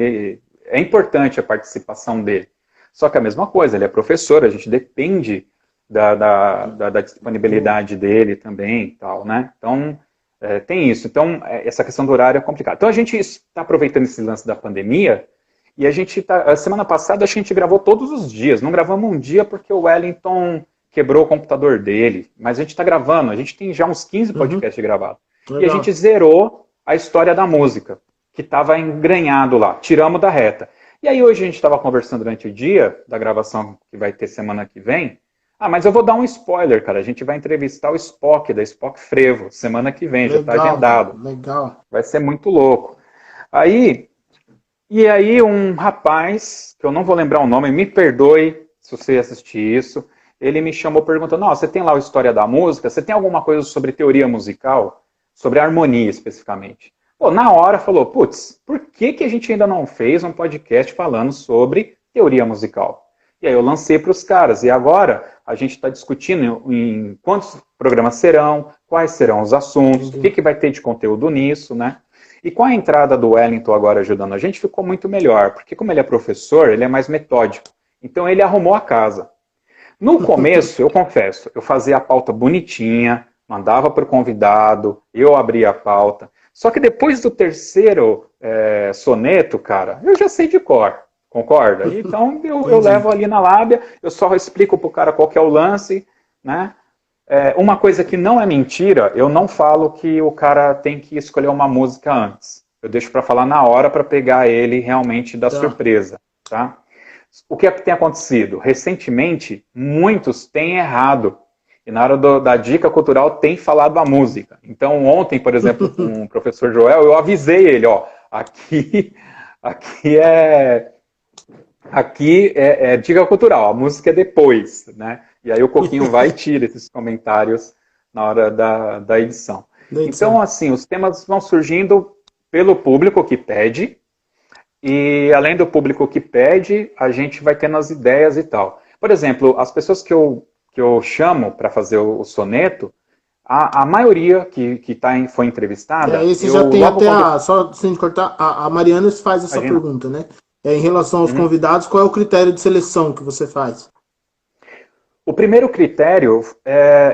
é importante a participação dele. Só que a mesma coisa, ele é professor, a gente depende da disponibilidade dele também e tal, né? Então, tem isso. Então, essa questão do horário é complicada. Então, a gente está aproveitando esse lance da pandemia e a semana passada a gente gravou todos os dias. Não gravamos um dia porque o Wellington quebrou o computador dele. Mas a gente está gravando. A gente tem já uns 15 podcasts gravados. Legal. E a gente zerou a história da música, que estava engrenhado lá. Tiramos da reta. E aí hoje a gente estava conversando durante o dia da gravação que vai ter semana que vem. Mas eu vou dar um spoiler, cara. A gente vai entrevistar o Spock, da Spock Frevo, semana que vem, legal, já está agendado. Legal. Vai ser muito louco. E aí um rapaz, que eu não vou lembrar o nome, me perdoe se você assistir isso, ele me chamou perguntando, você tem lá o História da Música, você tem alguma coisa sobre teoria musical? Sobre harmonia, especificamente. Pô, na hora falou, putz, por que, que a gente ainda não fez um podcast falando sobre teoria musical? E aí eu lancei para os caras, e agora a gente está discutindo em quantos programas serão, quais serão os assuntos, o que, que vai ter de conteúdo nisso, né? E com a entrada do Wellington agora ajudando a gente, ficou muito melhor, porque como ele é professor, ele é mais metódico. Então ele arrumou a casa. No começo, eu confesso, eu fazia a pauta bonitinha, mandava para o convidado, eu abria a pauta. Só que depois do terceiro soneto, cara, eu já sei de cor, concorda? Então eu levo ali na lábia, eu só explico para o cara qual que é o lance, né? Uma coisa que não é mentira, eu não falo que o cara tem que escolher uma música antes. Eu deixo para falar na hora para pegar ele realmente da surpresa, tá? O que é que tem acontecido? Recentemente, muitos têm errado. E na hora da dica cultural tem falado a música. Então ontem, por exemplo, com o professor Joel, eu avisei ele, ó, aqui é dica cultural, a música é depois, né? E aí o Coquinho vai e tira esses comentários na hora da edição. Então, assim, os temas vão surgindo pelo público que pede, e além do público que pede, a gente vai tendo as ideias e tal. Por exemplo, as pessoas que eu chamo para fazer o soneto, a maioria que foi entrevistada... Esse já tem até, só sem cortar, a Mariana faz essa pergunta, né? Em relação aos convidados, qual é o critério de seleção que você faz? O primeiro critério,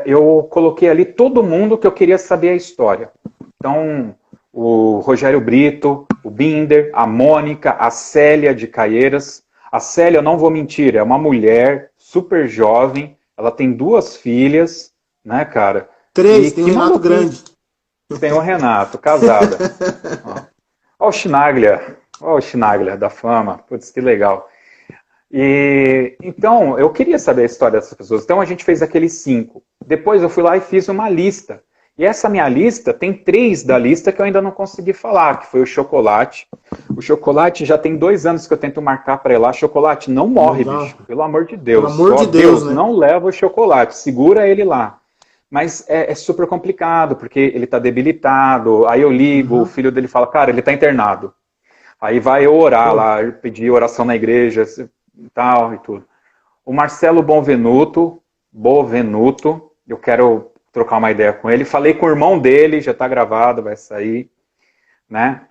eu coloquei ali todo mundo que eu queria saber a história. Então, o Rogério Brito, o Binder, a Mônica, a Célia de Caieiras. A Célia, eu não vou mentir, é uma mulher super jovem, ela tem 2 filhas, né, cara? 3, tem o Renato Grande. Tem o Renato, casada. Ó o Chinaglia, da fama, putz, que legal. E então, eu queria saber a história dessas pessoas. Então a gente fez aqueles 5. Depois eu fui lá e fiz uma lista. E essa minha lista, tem 3 da lista que eu ainda não consegui falar, que foi o Chocolate. O Chocolate já tem 2 anos que eu tento marcar para ir lá. Chocolate, não morre, bicho. Pelo amor de Deus. Pelo amor de Deus, né? Não leva o Chocolate. Segura ele lá. Mas é super complicado, porque ele tá debilitado. Aí eu ligo, o filho dele fala, cara, ele tá internado. Aí vai eu orar lá, pedir oração na igreja e tal e tudo. O Marcelo Bovenuto, eu quero trocar uma ideia com ele. Falei com o irmão dele, já tá gravado, vai sair, né?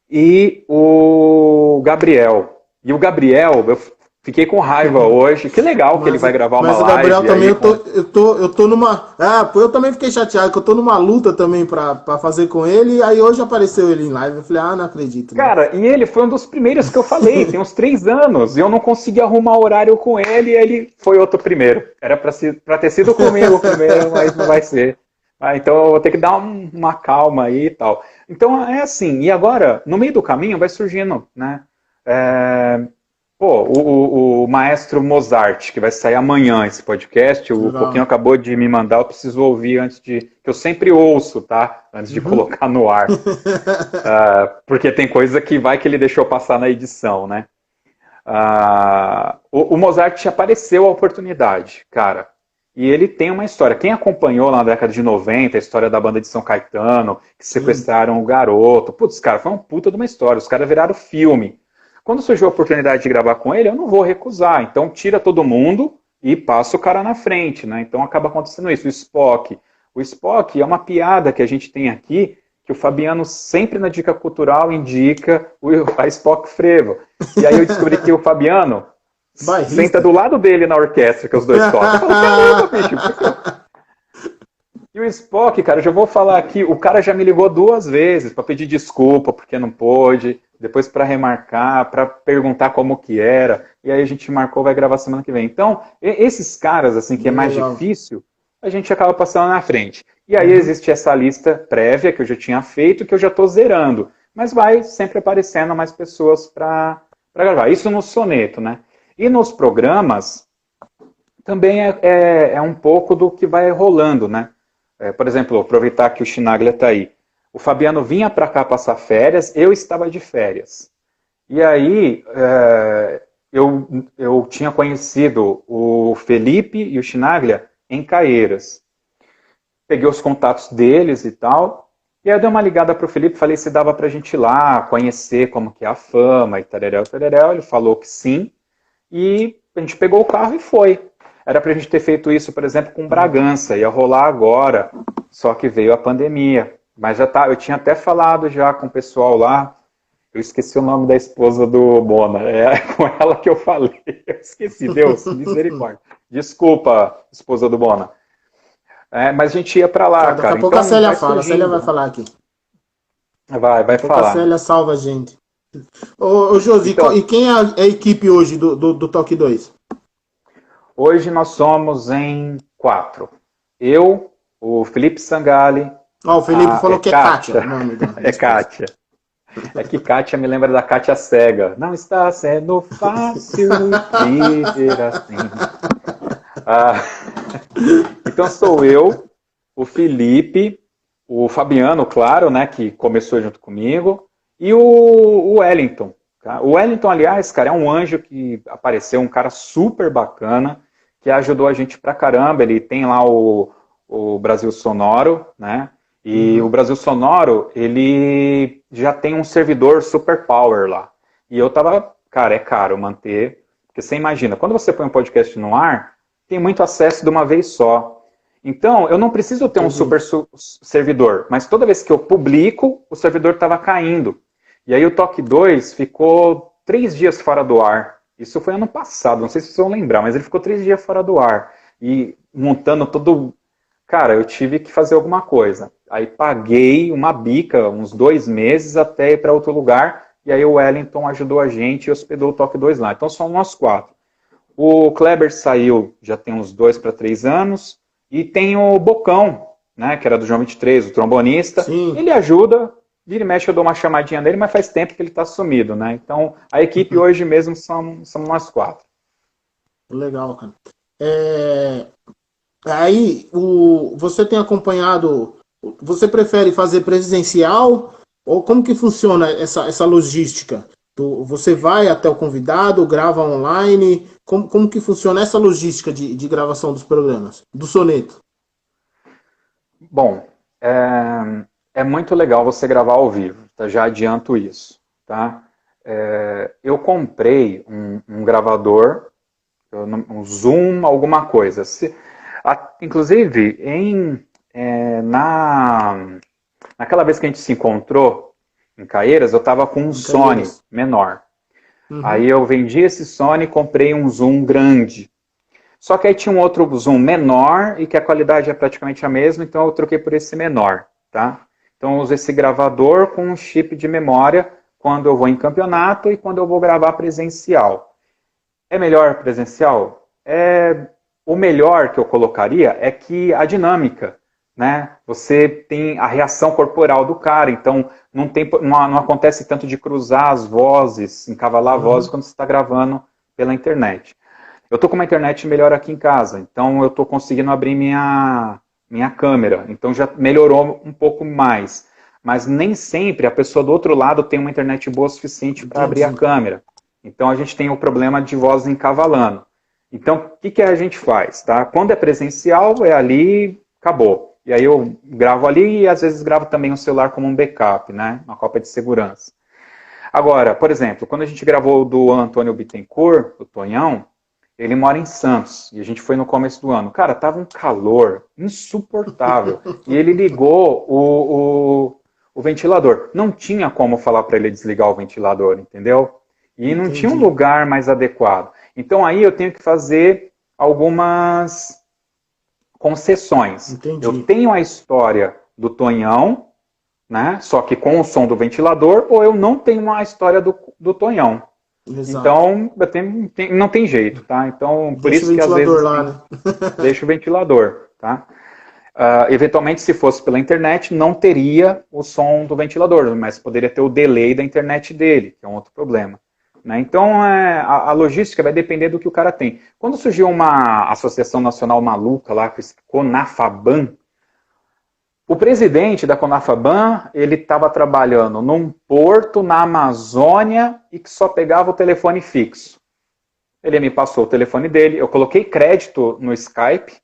E o Gabriel. E o Gabriel, eu fiquei com raiva hoje. Que legal que ele vai gravar uma live. Mas o Gabriel também, eu tô numa... eu também fiquei chateado, que eu tô numa luta também pra fazer com ele, e aí hoje apareceu ele em live. Eu falei, não acredito. Né? Cara, e ele foi um dos primeiros que eu falei, tem uns 3 anos, e eu não consegui arrumar horário com ele, e ele foi outro primeiro. Era pra ter sido comigo o primeiro, mas não vai ser. Então eu vou ter que dar uma calma aí e tal. Então é assim, e agora, no meio do caminho vai surgindo, né? O maestro Mozart, que vai sair amanhã esse podcast, o Coquinho acabou de me mandar, eu preciso ouvir antes de... que eu sempre ouço, tá? Antes de colocar no ar. Porque tem coisa que ele deixou passar na edição, né? O Mozart apareceu a oportunidade, cara. E ele tem uma história. Quem acompanhou lá na década de 90, a história da banda de São Caetano, que sequestraram o garoto. Putz, cara, foi uma puta de uma história. Os caras viraram filme. Quando surgiu a oportunidade de gravar com ele, eu não vou recusar. Então tira todo mundo e passa o cara na frente, né? Então acaba acontecendo isso. O Spock é uma piada que a gente tem aqui, que o Fabiano sempre na Dica Cultural indica a Spock Frevo. E aí eu descobri que o Fabiano senta do lado dele na orquestra, que os dois tocam. Eu falo, caramba, bicho. E o Spock, cara, eu já vou falar aqui, o cara já me ligou 2 vezes para pedir desculpa porque não pôde, depois para remarcar, para perguntar como que era, e aí a gente marcou, vai gravar semana que vem. Então, esses caras, assim, que é mais difícil, a gente acaba passando na frente. E aí existe essa lista prévia que eu já tinha feito, que eu já estou zerando, mas vai sempre aparecendo mais pessoas para gravar. Isso no soneto, né? E nos programas, também é um pouco do que vai rolando, né? Por exemplo, aproveitar que o Chinaglia está aí. O Fabiano vinha para cá passar férias, eu estava de férias. E aí, eu tinha conhecido o Felipe e o Chinaglia em Caieiras. Peguei os contatos deles e tal, E aí eu dei uma ligada pro Felipe, falei se dava pra gente ir lá, conhecer como que é a fama e tareréu, tareréu. Ele falou que sim, e a gente pegou o carro e foi. Era pra gente ter feito isso, por exemplo, com Bragança, ia rolar agora, só que veio a pandemia. Mas já tá, eu tinha até falado já com o pessoal lá, eu esqueci o nome da esposa do Bona, é com ela que eu falei, eu esqueci, Deus, misericórdia. Desculpa, esposa do Bona. Mas a gente ia pra lá, Daqui cara. a pouco Então, a Célia vai fala, a Célia vai surgindo. falar aqui. Vai Daqui a pouco a falar. Célia salva a gente. Ô Josi, Então, e quem é a equipe hoje do Toque 2? hoje nós somos em 4. Eu, o Felipe Sangali, Ó, o Felipe falou que é Kátia, Kátia. o nome da É esposa. Kátia. É que Kátia me lembra da Kátia Cega. Não está sendo fácil viver assim. Ah, então sou eu, o Felipe, o Fabiano, claro, né, que começou junto comigo, e o Wellington. Tá? O Wellington, aliás, cara, é um anjo que apareceu, um cara super bacana, que ajudou a gente pra caramba. Ele tem lá o Brasil Sonoro, né? E o Brasil Sonoro, ele já tem um servidor super power lá. E eu tava, cara, é caro manter, porque você imagina, quando você põe um podcast no ar, tem muito acesso de uma vez só. Então, eu não preciso ter um super servidor, mas toda vez que eu publico, o servidor estava caindo. E aí o Toque 2 ficou 3 dias fora do ar. Isso foi ano passado, não sei se vocês vão lembrar, mas ele ficou 3 dias fora do ar. E montando todo... Cara, eu tive que fazer alguma coisa. Aí paguei uma bica, uns 2 meses, até ir para outro lugar. E aí o Wellington ajudou a gente e hospedou o Toque 2 lá. Então são nós 4. O Kleber saiu já tem uns 2 para 3 anos. E tem o Bocão, né, que era do João 23, o trombonista. Sim. Ele ajuda, vira e mexe eu dou uma chamadinha nele, mas faz tempo que ele está sumido, né? Então a equipe hoje mesmo somos nós 4. Legal, cara. Aí, você tem acompanhado, você prefere fazer presencial ou como que funciona essa logística? Você vai até o convidado, grava online, como que funciona essa logística de gravação dos programas, do Soneto? Bom, é muito legal você gravar ao vivo, tá? Já adianto isso, tá? Eu comprei um gravador, um Zoom, alguma coisa. Inclusive, naquela vez que a gente se encontrou em Caieiras, eu estava com um Sony menor. Aí eu vendi esse Sony e comprei um Zoom grande. Só que aí tinha um outro Zoom menor e que a qualidade é praticamente a mesma, então eu troquei por esse menor, tá? Então eu uso esse gravador com um chip de memória quando eu vou em campeonato e quando eu vou gravar presencial. É melhor presencial? O melhor que eu colocaria é que a dinâmica, né? Você tem a reação corporal do cara, então não acontece tanto de cruzar as vozes, encavalar a voz quando você está gravando pela internet. Eu estou com uma internet melhor aqui em casa, então eu estou conseguindo abrir minha câmera, então já melhorou um pouco mais. Mas nem sempre a pessoa do outro lado tem uma internet boa o suficiente para abrir a câmera. Então a gente tem o problema de voz encavalando. Então, o que a gente faz? Tá? Quando é presencial, é ali, acabou. E aí eu gravo ali e às vezes gravo também o celular como um backup, né? Uma cópia de segurança. Agora, por exemplo, quando a gente gravou do Antônio Bittencourt, o Tonhão, ele mora em Santos, e a gente foi no começo do ano. Cara, tava um calor insuportável. E ele ligou o ventilador. Não tinha como falar para ele desligar o ventilador, entendeu? E não tinha um lugar mais adequado. Então aí eu tenho que fazer algumas concessões. Eu tenho a história do Tonhão, né? Só que com o som do ventilador, ou eu não tenho a história do Tonhão. Exato. Então, não tem jeito, tá? Então, por isso que às vezes lá, né? Deixa o ventilador, tá? Eventualmente, se fosse pela internet, não teria o som do ventilador, mas poderia ter o delay da internet dele, que é um outro problema. Né? Então, a logística vai depender do que o cara tem. Quando surgiu uma associação nacional maluca lá, CONAFABAN, o presidente da CONAFABAN, ele estava trabalhando num porto na Amazônia e que só pegava o telefone fixo. Ele me passou o telefone dele, eu coloquei crédito no Skype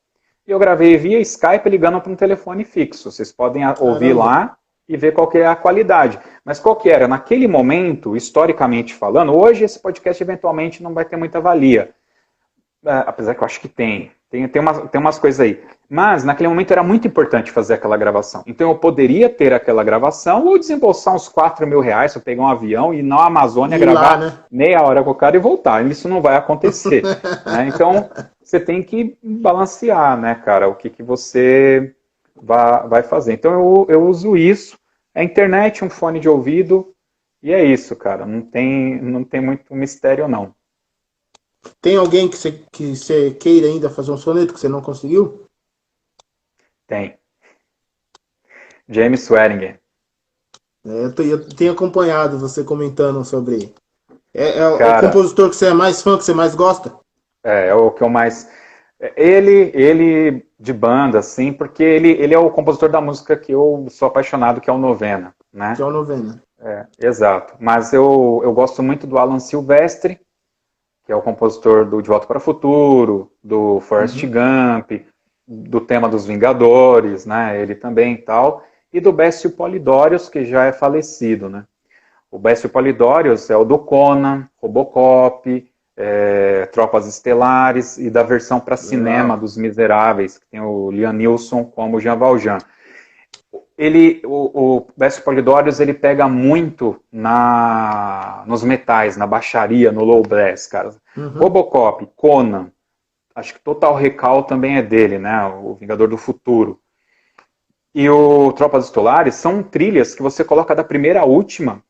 e eu gravei via Skype ligando para um telefone fixo. Vocês podem ouvir lá, e ver qual que é a qualidade. Mas qual que era? Naquele momento, historicamente falando, hoje esse podcast eventualmente não vai ter muita valia. Apesar que eu acho que tem umas coisas aí. Mas naquele momento era muito importante fazer aquela gravação. Então eu poderia ter aquela gravação ou desembolsar uns 4 mil reais para pegar um avião e ir na Amazônia gravar lá, né? Meia hora com o cara e voltar. Isso não vai acontecer. Né? Então você tem que balancear, né, cara, o que você vai fazer. Então eu uso isso, a internet, um fone de ouvido, e é isso, cara. Não tem muito mistério, não. Tem alguém que você queira ainda fazer um soneto que você não conseguiu? Tem. James Swearingen. Eu tenho acompanhado você comentando sobre... Cara, o compositor que você é mais fã, que você mais gosta? É o que eu mais... Ele de banda, assim, porque ele é o compositor da música que eu sou apaixonado, que é o Novena, né? Que é o Novena. Exato. Mas eu gosto muito do Alan Silvestre, que é o compositor do De Volta para o Futuro, do Forrest Gump, do tema dos Vingadores, né? Ele também e tal. E do Bécio Polidorius, que já é falecido, né? O Bécio Polidorius é o do Conan, Robocop, Tropas Estelares e da versão para cinema dos Miseráveis, que tem o Liam Neeson como Jean Valjean. O Bécio Polidorius, ele pega muito nos metais, na baixaria, no low brass, cara. Robocop, Conan, acho que Total Recall também é dele, né? O Vingador do Futuro. E o Tropas Estelares são trilhas que você coloca da primeira à última.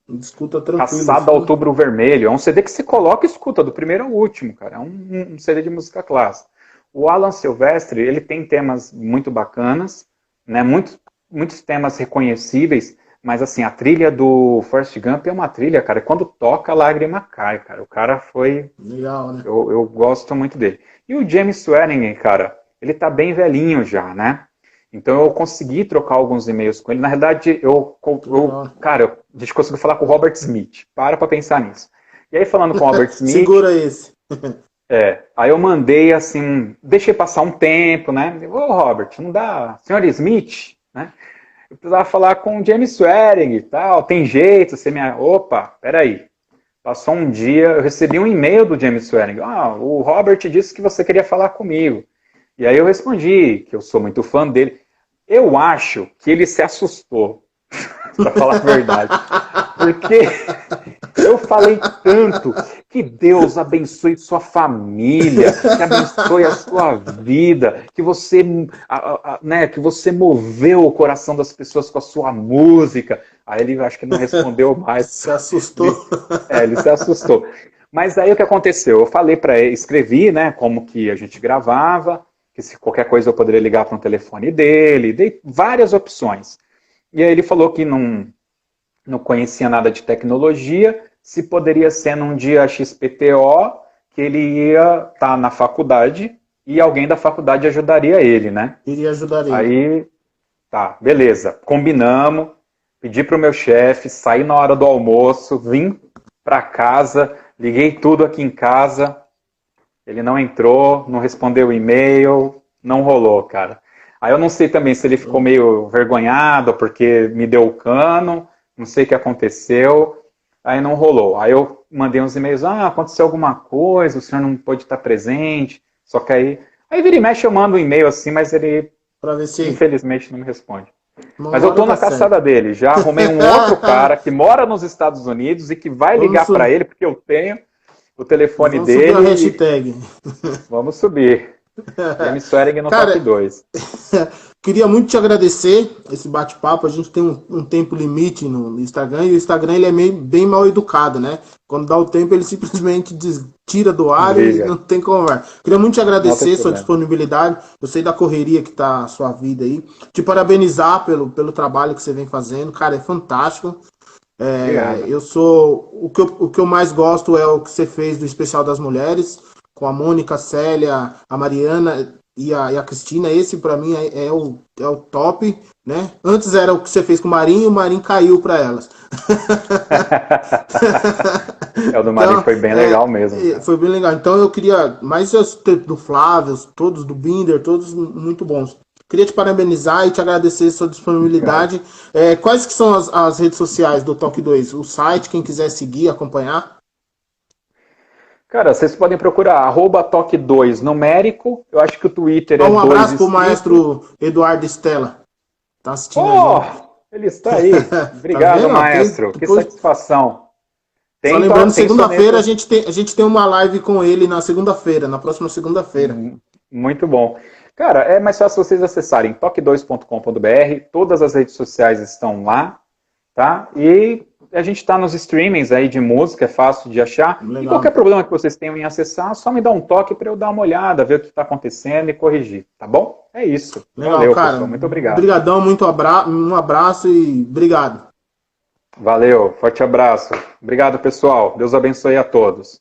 Escuta tranquilo. Caçada Outubro Vermelho. É um CD que você coloca e escuta do primeiro ao último, cara. É um CD de música clássica. O Alan Silvestre, ele tem temas muito bacanas, né? Muitos temas reconhecíveis, mas assim, a trilha do Forrest Gump é uma trilha, cara, quando toca a lágrima cai, cara. O cara foi... Legal, né? Eu gosto muito dele. E o James Swearingen, cara, ele tá bem velhinho já, né? Então eu consegui trocar alguns e-mails com ele. Na realidade, cara, a gente conseguiu falar com o Robert Smith. Para pensar nisso. E aí, falando com o Robert Smith... Segura esse. Aí eu mandei assim, deixei passar um tempo, né? Ô, Robert, não dá... Senhor Smith, né? Eu precisava falar com o James Swearingen e tal, tem jeito, você me... Opa, peraí. Passou um dia, eu recebi um e-mail do James Swearingen. O Robert disse que você queria falar comigo. E aí eu respondi que eu sou muito fã dele. Eu acho que ele se assustou, para falar a verdade. Porque eu falei tanto que Deus abençoe sua família, que abençoe a sua vida, que você, né, que você moveu o coração das pessoas com a sua música. Aí ele acho que não respondeu mais. Se assustou. Ele se assustou. Mas aí o que aconteceu? Eu falei para ele, escrevi, né, como que a gente gravava, que se qualquer coisa eu poderia ligar para um telefone dele, dei várias opções. E aí ele falou que não conhecia nada de tecnologia, se poderia ser num dia XPTO, que ele ia estar na faculdade e alguém da faculdade ajudaria ele, né? Iria ajudar ele. Aí, tá, beleza, combinamos, pedi pro meu chefe, saí na hora do almoço, vim para casa, liguei tudo aqui em casa, ele não entrou, não respondeu o e-mail, não rolou, cara. Aí eu não sei também se ele ficou meio vergonhado porque me deu o cano, não sei o que aconteceu, aí não rolou. Aí eu mandei uns e-mails, aconteceu alguma coisa, o senhor não pôde estar presente, só que aí vira e mexe eu mando um e-mail assim, mas ele infelizmente não me responde. Mas eu tô na caçada dele, já arrumei um outro cara que mora nos Estados Unidos e que vai ligar para ele, porque eu tenho o telefone dele. Vamos subir a hashtag. Vamos subir. James Swearingen no top 2. Queria muito te agradecer esse bate-papo. A gente tem um tempo limite no Instagram e o Instagram ele é bem mal educado, né? Quando dá o tempo ele simplesmente tira do ar e não tem conversa. Queria muito te agradecer sua disponibilidade. Eu sei da correria que tá a sua vida aí. Te parabenizar pelo trabalho que você vem fazendo. Cara, é fantástico. O que eu mais gosto é o que você fez do Especial das Mulheres, com a Mônica, a Célia, a Mariana e a Cristina. Esse pra mim é o top, né? Antes era o que você fez com o Marinho e o Marinho caiu pra elas. O do Marinho foi bem legal mesmo. Foi bem legal. Então eu queria mais do Flávio, todos do Binder, todos muito bons. Queria te parabenizar e te agradecer a sua disponibilidade. Quais que são as redes sociais do Toque 2? O site, quem quiser seguir, acompanhar? Cara, vocês podem procurar @toque2 numérico. Eu acho que o Twitter é 2 Um abraço pro escrito. maestro Eduardo Stella. Tá assistindo a gente. Ele está aí. Obrigado, Tá vendo? maestro. Que satisfação. Só lembrando, segunda-feira a gente tem uma live com ele na segunda-feira, na próxima segunda-feira. Muito bom. Cara, é mais fácil vocês acessarem toque2.com.br. Todas as redes sociais estão lá, tá? E a gente está nos streamings aí de música, é fácil de achar. Legal. E qualquer problema que vocês tenham em acessar, só me dá um toque para eu dar uma olhada, ver o que está acontecendo e corrigir, tá bom? É isso. Legal, valeu, cara. Pessoal. Muito obrigado. Obrigadão, um abraço e obrigado. Valeu, forte abraço. Obrigado, pessoal. Deus abençoe a todos.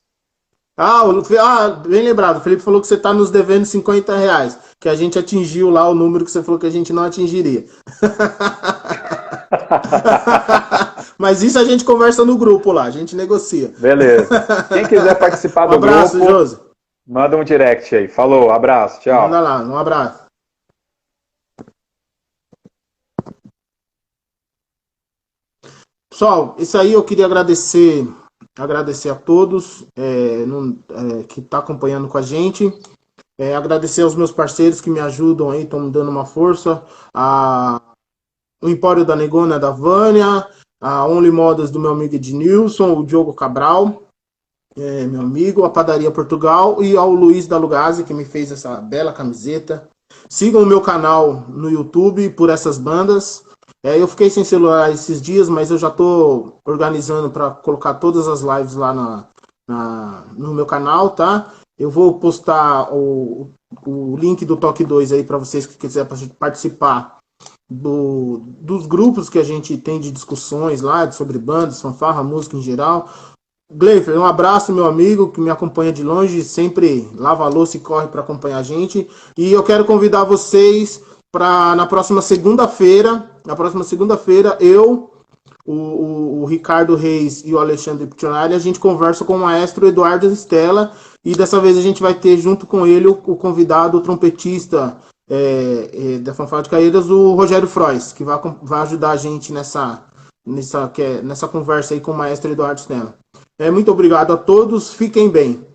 Bem lembrado, o Felipe falou que você está nos devendo R$50, que a gente atingiu lá o número que você falou que a gente não atingiria. Mas isso a gente conversa no grupo lá, a gente negocia. Beleza. Quem quiser participar do abraço, grupo, Josi. Manda um direct aí. Falou, abraço, tchau. Manda lá, um abraço. Pessoal, isso aí eu queria agradecer a todos que estão acompanhando com a gente. Agradecer aos meus parceiros que me ajudam aí, estão me dando uma força. O Empório da Negona, da Vânia, a Only Modas do meu amigo Ednilson, o Diogo Cabral, meu amigo, a Padaria Portugal, e ao Luiz da Lugazzi, que me fez essa bela camiseta. Sigam o meu canal no YouTube por essas bandas. Eu fiquei sem celular esses dias, mas eu já estou organizando para colocar todas as lives lá no meu canal, tá? Eu vou postar o link do Toque 2 aí para vocês que quiserem participar dos grupos que a gente tem de discussões lá, sobre bandas, fanfarra, música em geral. Gleifer, um abraço, meu amigo, que me acompanha de longe, sempre lava a louça e corre para acompanhar a gente. E eu quero convidar vocês para na próxima segunda-feira, eu, o Ricardo Reis e o Alexandre Piccionari, a gente conversa com o maestro Eduardo Stella, e dessa vez a gente vai ter junto com ele o convidado, o trompetista da Fanfarra de Caeiras, o Rogério Frois, que vai ajudar a gente nessa conversa aí com o maestro Eduardo Stella. Muito obrigado a todos, fiquem bem.